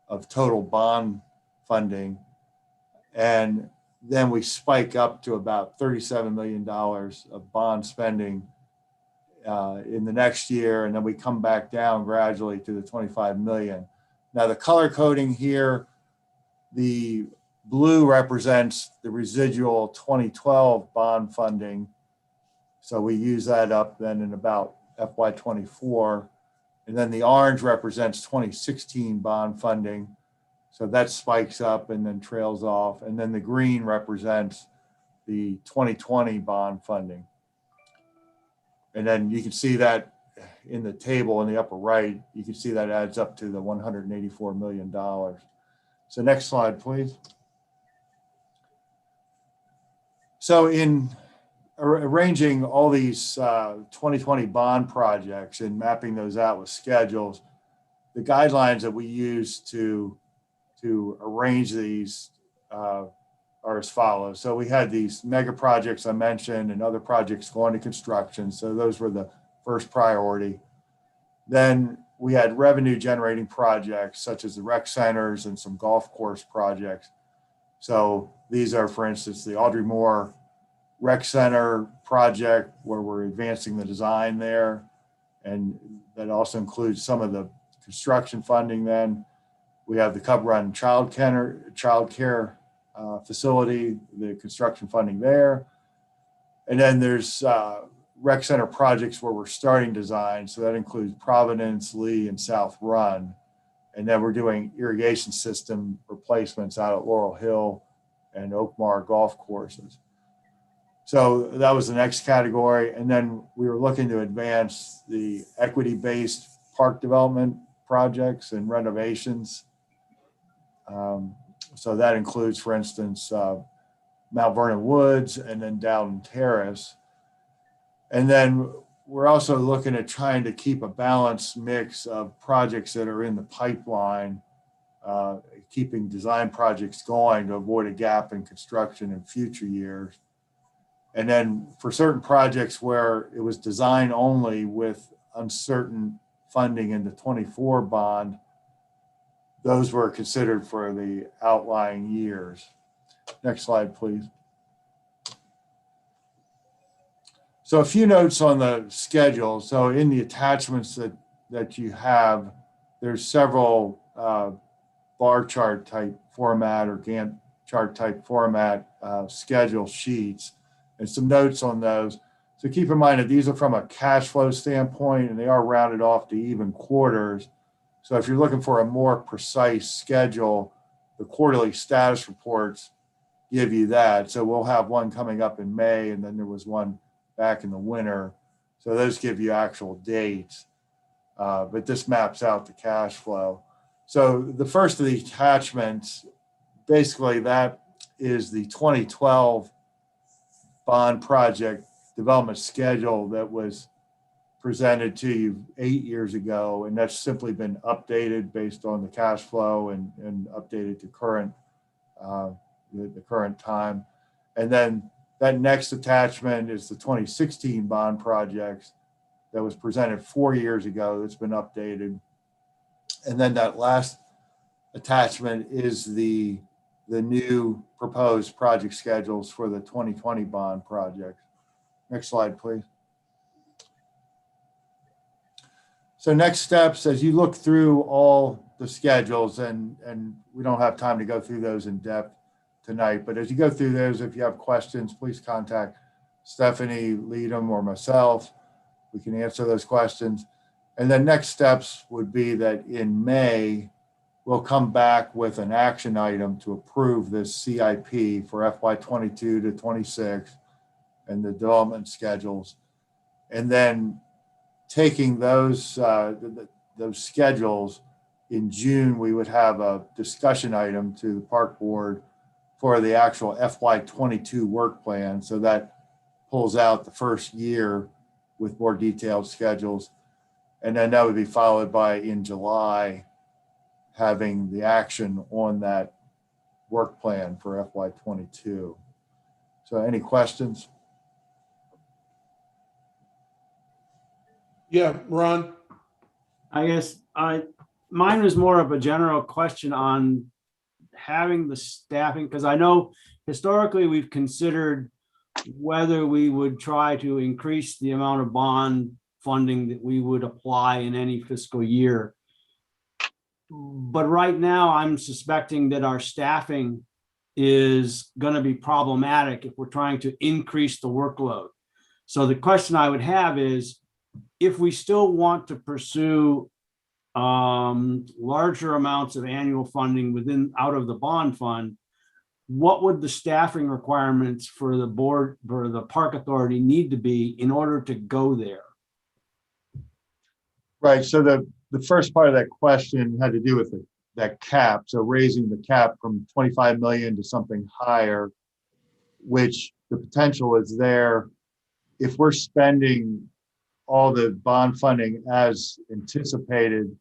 of total bond funding. And then we spike up to about $37 million of bond spending in the next year. And then we come back down gradually to the 25 million. Now the color coding here, the blue represents the residual 2012 bond funding. So we use that up then in about FY24. And then the orange represents 2016 bond funding. So that spikes up and then trails off. And then the green represents the 2020 bond funding. And then you can see that in the table in the upper right, you can see that adds up to the $184 million. So next slide, please. So in arranging all these 2020 bond projects and mapping those out with schedules, the guidelines that we use to arrange these are as follows. So we had these mega projects I mentioned and other projects going to construction. So those were the first priority. Then we had revenue generating projects such as the rec centers and some golf course projects. So these are, for instance, the Audrey Moore Rec Center project where we're advancing the design there. And that also includes some of the construction funding then. We have the Cub Run child care facility, the construction funding there. And then there's rec center projects where we're starting design. So that includes Providence, Lee, and South Run. And then we're doing irrigation system replacements out at Laurel Hill and Oakmar golf courses. So that was the next category. And then we were looking to advance the equity-based park development projects and renovations. So that includes, for instance, Mount Vernon Woods and then Dowden Terrace. And then we're also looking at trying to keep a balanced mix of projects that are in the pipeline, keeping design projects going to avoid a gap in construction in future years. And then for certain projects where it was design only with uncertain funding in the 24 bond, those were considered for the outlying years. Next slide, please. So a few notes on the schedule. So in the attachments that you have, there's several bar chart type format or Gantt chart type format schedule sheets and some notes on those. So keep in mind that these are from a cash flow standpoint and they are rounded off to even quarters. So if you're looking for a more precise schedule, the quarterly status reports give you that. So we'll have one coming up in May, and then there was one back in the winter. So those give you actual dates, but this maps out the cash flow. So the first of the attachments, basically that is the 2012 bond project development schedule that was presented to you 8 years ago, and that's simply been updated based on the cash flow and updated to current the current time. And then that next attachment is the 2016 bond projects that was presented 4 years ago that's been updated. And then that last attachment is the new proposed project schedules for the 2020 bond project. Next slide, please. So next steps, as you look through all the schedules, and we don't have time to go through those in depth tonight, but as you go through those, if you have questions, please contact Stephanie Leadham or myself. We can answer those questions. And then next steps would be that in May, we'll come back with an action item to approve this CIP for FY22 to 26 and the development schedules. And then taking those schedules in June, we would have a discussion item to the park board for the actual FY22 work plan. So that pulls out the first year with more detailed schedules. And then that would be followed by in July, having the action on that work plan for FY22. So any questions?
Yeah, Ron.
I guess mine was more of a general question on having the staffing, because I know historically we've considered whether we would try to increase the amount of bond funding that we would apply in any fiscal year. But right now I'm suspecting that our staffing is going to be problematic if we're trying to increase the workload. So the question I would have is, if we still want to pursue larger amounts of annual funding out of the bond fund, what would the staffing requirements for the board, for the park authority, need to be in order to go there?
Right. So the first part of that question had to do with that cap. So raising the cap from 25 million to something higher, which the potential is there. If we're spending all the bond funding as anticipated,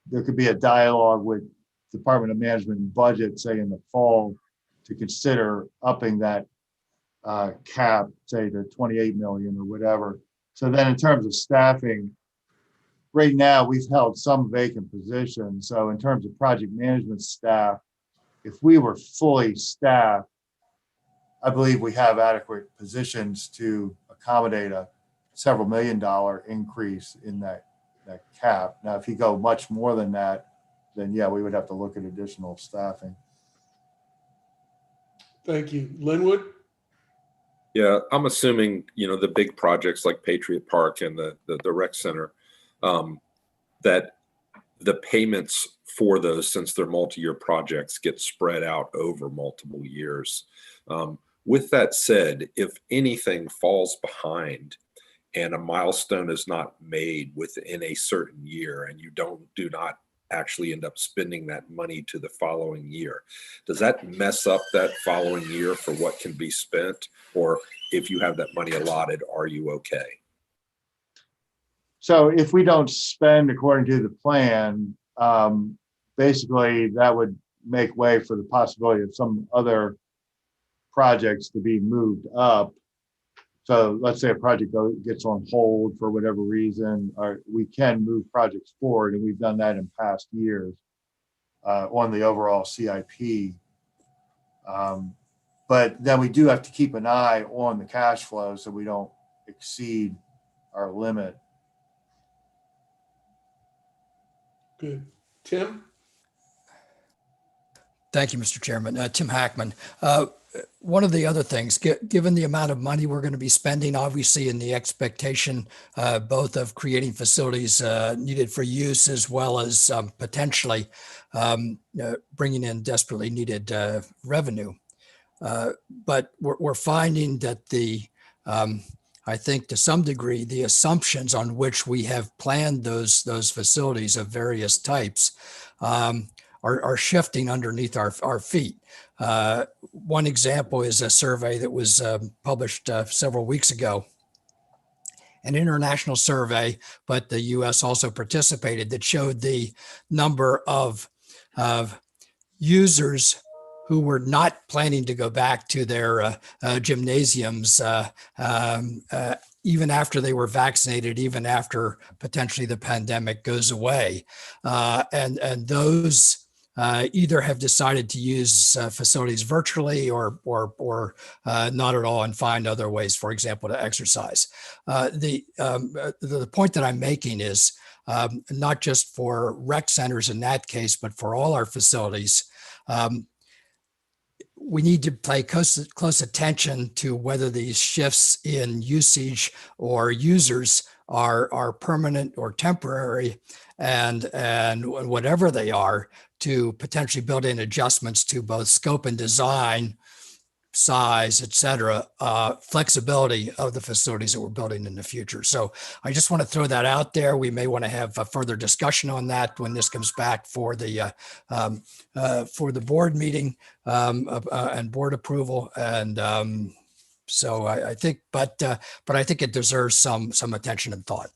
there could be a dialogue with Department of Management and Budget, say in the fall, to consider upping that cap, say to 28 million or whatever. So then in terms of staffing, right now we've held some vacant positions. So in terms of project management staff, if we were fully staffed, I believe we have adequate positions to accommodate a several $1 million increase in that cap. Now, if you go much more than that, then yeah, we would have to look at additional staffing.
Thank you. Linwood?
Yeah, I'm assuming, the big projects like Patriot Park and the rec center, that the payments for those, since they're multi-year projects, get spread out over multiple years. With that said, if anything falls behind and a milestone is not made within a certain year, and you do not actually end up spending that money to the following year, does that mess up that following year for what can be spent? Or if you have that money allotted, are you okay?
So if we don't spend according to the plan, basically that would make way for the possibility of some other projects to be moved up. So let's say a project gets on hold for whatever reason, or we can move projects forward, and we've done that in past years on the overall CIP. But then we do have to keep an eye on the cash flow so we don't exceed our limit.
Good. Tim?
Thank you, Mr. Chairman. Tim Hackman. One of the other things, given the amount of money we're going to be spending, obviously in the expectation both of creating facilities needed for use, as well as potentially bringing in desperately needed revenue. But we're finding that I think to some degree, the assumptions on which we have planned those facilities of various types are shifting underneath our feet. One example is a survey that was published several weeks ago, an international survey, but the U.S. also participated, that showed the number of users who were not planning to go back to their gymnasiums even after they were vaccinated, even after potentially the pandemic goes away. And those either have decided to use facilities virtually or not at all and find other ways, for example, to exercise. The point that I'm making is not just for rec centers in that case, but for all our facilities, we need to pay close attention to whether these shifts in usage or users are permanent or temporary, and whatever they are, to potentially build in adjustments to both scope and design, size, et cetera, flexibility of the facilities that we're building in the future. So I just want to throw that out there. We may want to have a further discussion on that when this comes back for the board meeting and board approval. And so I think, but I think it deserves some attention and thought.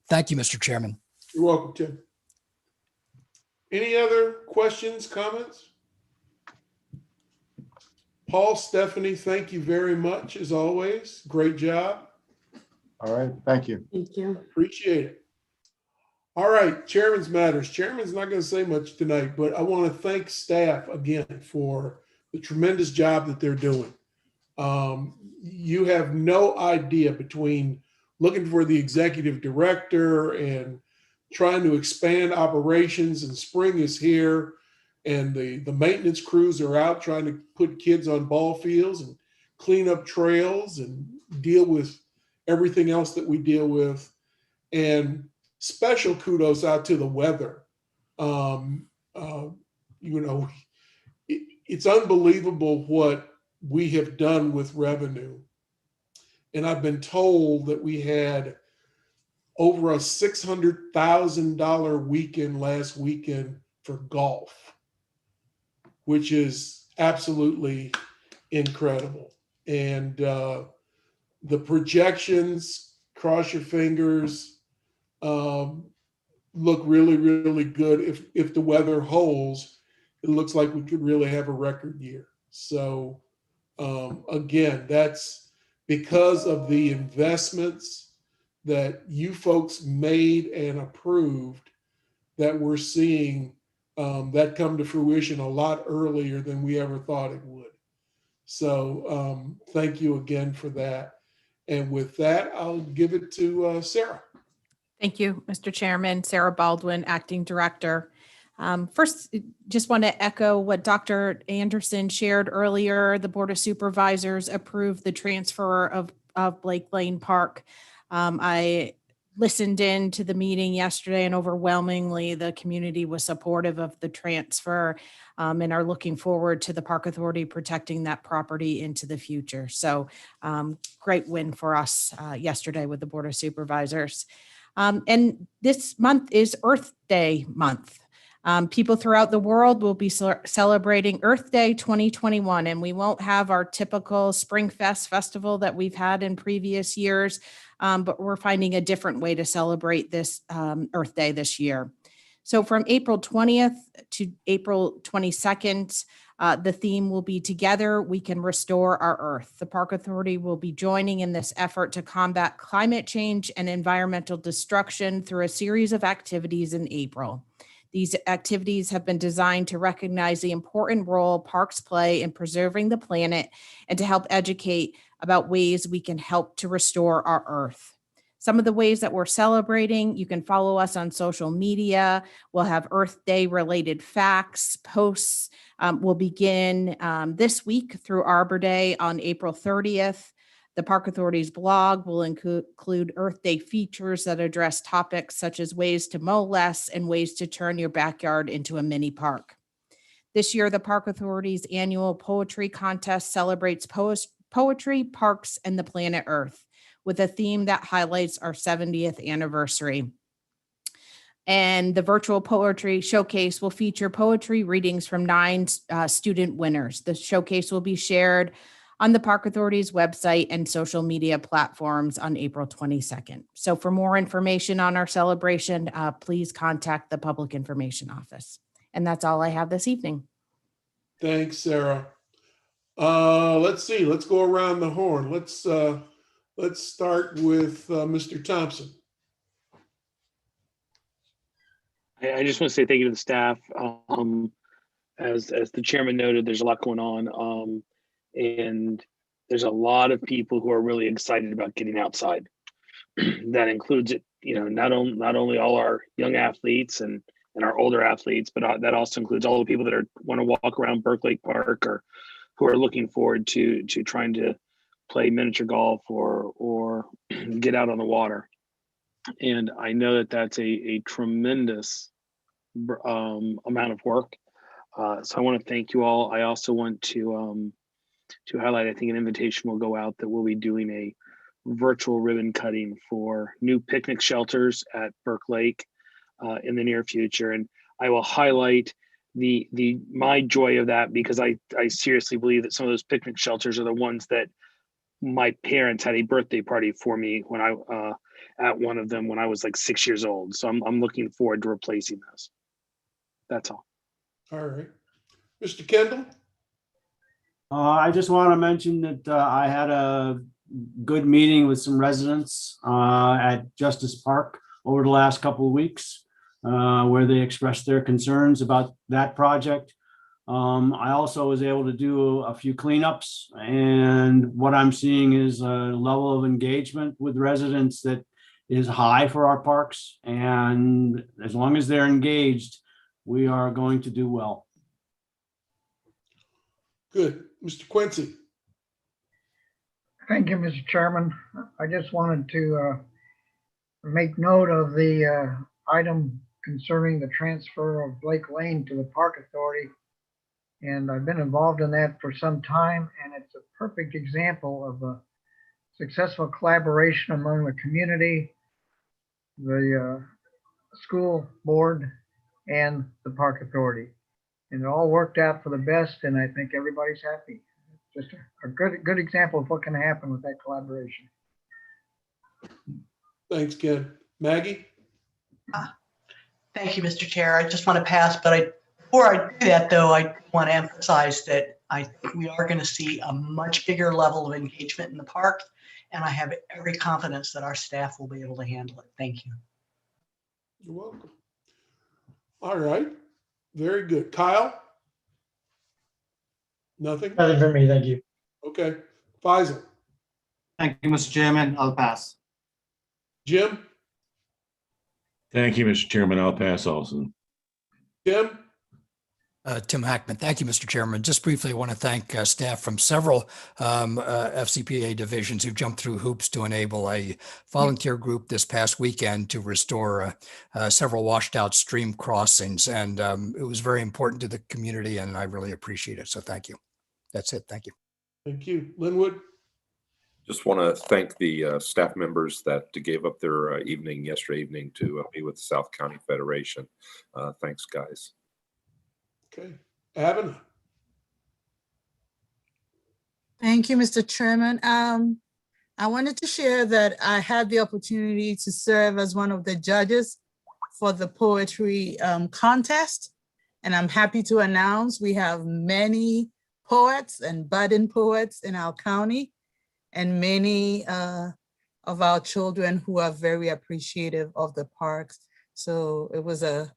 Thank you, Mr. Chairman.
You're welcome, Tim. Any other questions, comments? Paul, Stephanie, thank you very much as always. Great job.
All right, thank you.
Thank you.
Appreciate it. All right, Chairman's Matters. Chairman's not going to say much tonight, but I want to thank staff again for the tremendous job that they're doing. You have no idea, between looking for the executive director and trying to expand operations, and spring is here, and the maintenance crews are out trying to put kids on ball fields and clean up trails and deal with everything else that we deal with. And special kudos out to the weather. It's unbelievable what we have done with revenue. And I've been told that we had over a $600,000 weekend last weekend for golf, which is absolutely incredible. And the projections, cross your fingers, look really, really good. If the weather holds, it looks like we could really have a record year. So again, that's because of the investments that you folks made and approved, that we're seeing that come to fruition a lot earlier than we ever thought it would. So thank you again for that. And with that, I'll give it to Sarah.
Thank you, Mr. Chairman. Sarah Baldwin, Acting Director. First, just want to echo what Dr. Anderson shared earlier. The Board of Supervisors approved the transfer of Blake Lane Park. I listened in to the meeting yesterday, and overwhelmingly the community was supportive of the transfer and are looking forward to the Park Authority protecting that property into the future. So great win for us yesterday with the Board of Supervisors. And this month is Earth Day month. People throughout the world will be celebrating Earth Day 2021, and we won't have our typical Spring Fest festival that we've had in previous years, but we're finding a different way to celebrate this Earth Day this year. So from April 20th to April 22nd, the theme will be Together We Can Restore Our Earth. The Park Authority will be joining in this effort to combat climate change and environmental destruction through a series of activities in April. These activities have been designed to recognize the important role parks play in preserving the planet and to help educate about ways we can help to restore our Earth. Some of the ways that we're celebrating, you can follow us on social media. We'll have Earth Day related facts, posts. We'll begin this week through Arbor Day on April 30th. The Park Authority's blog will include Earth Day features that address topics such as ways to mow less and ways to turn your backyard into a mini park. This year, the Park Authority's annual poetry contest celebrates poetry, parks, and the planet Earth, with a theme that highlights our 70th anniversary. And the virtual poetry showcase will feature poetry readings from 9 student winners. The showcase will be shared on the Park Authority's website and social media platforms on April 22nd. So for more information on our celebration, please contact the Public Information Office. And that's all I have this evening.
Thanks, Sarah. Let's see. Let's go around the horn. Let's Let's start with Mr. Thompson.
I just want to say thank you to the staff. As the chairman noted, there's a lot going on, and there's a lot of people who are really excited about getting outside. That includes it, not only all our young athletes and our older athletes, but that also includes all the people that want to walk around Burke Lake Park or who are looking forward to trying to play miniature golf or get out on the water. And I know that that's a tremendous amount of work. So I want to thank you all. I also want to highlight, I think an invitation will go out that we'll be doing a virtual ribbon cutting for new picnic shelters at Burke Lake in the near future. And I will highlight my joy of that because I seriously believe that some of those picnic shelters are the ones that my parents had a birthday party for me when I at one of them when I was like 6 years old. So I'm looking forward to replacing those. That's all.
All right. Mr. Kendall?
I just want to mention that I had a good meeting with some residents at Justice Park over the last couple of weeks where they expressed their concerns about that project. I also was able to do a few cleanups, and what I'm seeing is a level of engagement with residents that is high for our parks. And as long as they're engaged, we are going to do well.
Good. Mr. Quincy?
Thank you, Mr. Chairman. I just wanted to make note of the item concerning the transfer of Blake Lane to the Park Authority. And I've been involved in that for some time, and it's a perfect example of a successful collaboration among the community, the school board, and the Park Authority. And it all worked out for the best, and I think everybody's happy. Just a good example of what can happen with that collaboration.
Thanks, Ken. Maggie?
Thank you, Mr. Chair. I just want to pass, but before I do that, though, I want to emphasize that I think we are going to see a much bigger level of engagement in the park, and I have every confidence that our staff will be able to handle it. Thank you.
You're welcome. All right. Very good. Kyle? Nothing?
Nothing for me, thank you.
Okay. Faisal?
Thank you, Mr. Chairman. I'll pass.
Jim?
Thank you, Mr. Chairman. I'll pass also.
Tim?
Tim Hackman. Thank you, Mr. Chairman. Just briefly, I want to thank staff from several FCPA divisions who jumped through hoops to enable a volunteer group this past weekend to restore several washed out stream crossings. And it was very important to the community, and I really appreciate it. So thank you. That's it. Thank you.
Thank you. Linwood?
Just want to thank the staff members that gave up their yesterday evening to be with the South County Federation. Thanks, guys.
Okay. Abena?
Thank you, Mr. Chairman. I wanted to share that I had the opportunity to serve as one of the judges for the poetry contest. And I'm happy to announce we have many poets and budding poets in our county, and many of our children who are very appreciative of the parks. So it was a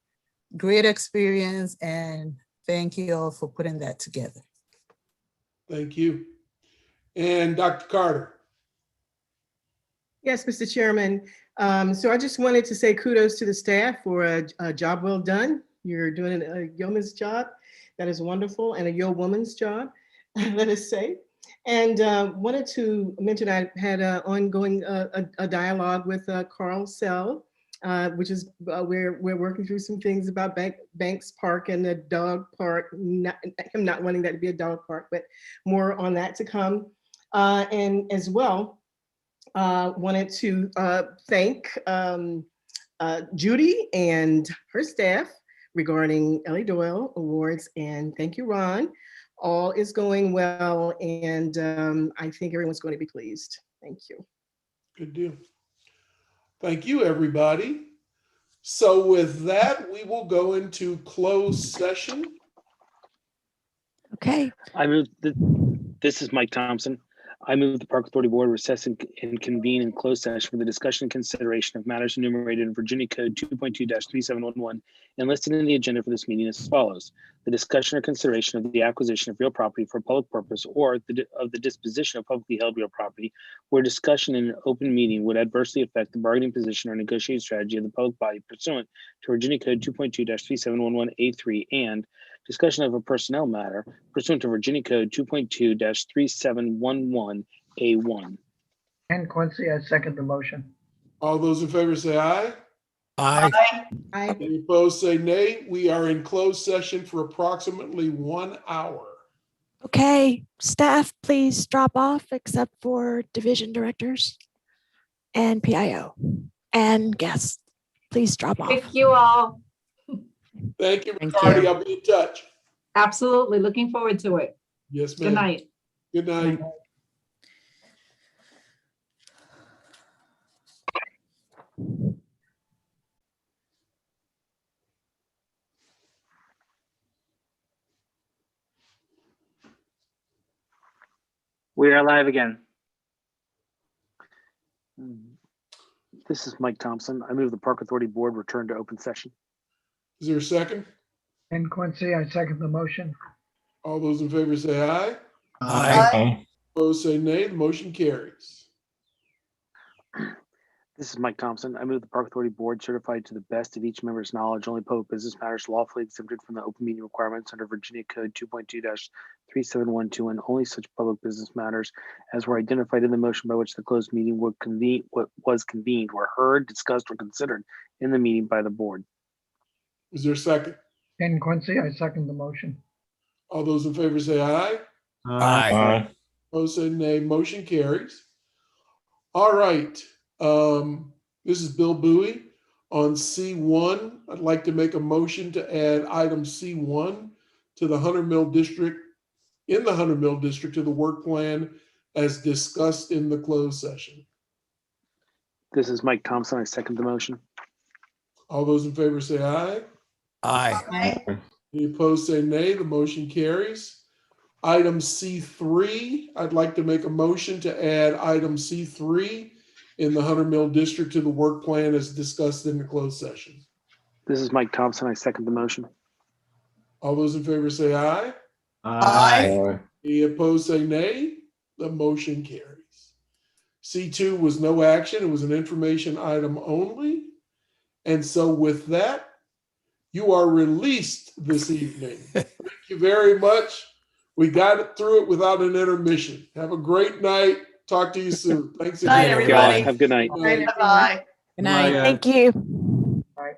great experience, and thank you all for putting that together.
Thank you. And Dr. Carter?
Yes, Mr. Chairman. So I just wanted to say kudos to the staff for a job well done. You're doing a yeoman's job. That is wonderful, and a yeowoman's job, let us say. And wanted to mention I had an ongoing a dialogue with Carl Sell, which is we're working through some things about Banks Park and the dog park. Him not wanting that to be a dog park, but more on that to come. And as well, wanted to thank Judy and her staff regarding Ellie Doyle Awards, and thank you, Ron. All is going well, and I think everyone's going to be pleased. Thank you.
Good deal. Thank you, everybody. So with that, we will go into closed session.
Okay. This is Mike Thompson. I move the Park Authority Board recess and convene in closed session for the discussion and consideration of matters enumerated in Virginia Code 2.2-3711 and listed in the agenda for this meeting as follows. The discussion or consideration of the acquisition of real property for public purpose or of the disposition of publicly held real property where discussion in an open meeting would adversely affect the bargaining position or negotiating strategy of the public body pursuant to Virginia Code 2.2-3711A3 and discussion of a personnel matter pursuant to Virginia Code 2.2-3711A1.
Ken Quincy, I second the motion.
All those in favor say aye.
Aye.
Aye.
Any opposed say nay. We are in closed session for approximately 1 hour.
Okay, staff, please drop off except for division directors and PIO and guests. Please drop off.
Thank you all.
Thank you,
Thank
Ricardo.
you.
I'll be in touch.
Absolutely. Looking forward to it.
Yes, ma'am.
Good night.
Good night.
We are live again. This is Mike Thompson. I move the Park Authority Board return to open session.
Is there a second?
Ken Quincy, I second the motion.
All those in favor say aye.
Aye.
Opposed say nay. The motion carries.
This is Mike Thompson. I move the Park Authority Board certified to the best of each member's knowledge only public business matters lawfully exempted from the open meeting requirements under Virginia Code 2.2-3712 and only such public business matters as were identified in the motion by which the closed meeting was convened were heard, discussed, or considered in the meeting by the board.
Is there a second?
Ken Quincy, I second the motion.
All those in favor say aye.
Aye.
Opposed say nay. Motion carries. All right. This is Bill Bowie. On C1, I'd like to make a motion to add item C1 to the 100 Mill District, in the 100 Mill District to the work plan as discussed in the closed session.
This is Mike Thompson. I second the motion.
All those in favor say aye.
Aye.
Any opposed say nay. The motion carries. Item C3, I'd like to make a motion to add item C3 in the 100 Mill District to the work plan as discussed in the closed session.
This is Mike Thompson. I second the motion.
All those in favor say aye.
Aye.
Any opposed say nay. The motion carries. C2 was no action. It was an information item only. And so with that, you are released this evening. Thank you very much. We got it through it without an intermission. Have a great night. Talk to you soon. Thanks again.
Night, everybody. Have a good night.
Bye.
Good night.
Aye.
Thank you.
Bye.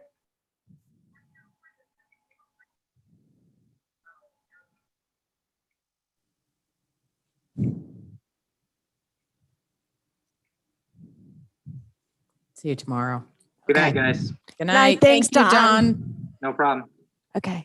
See you tomorrow.
Good night,
Okay.
guys.
Good
Night.
night.
Thanks,
Thank you,
Don.
Don.
No problem.
Okay.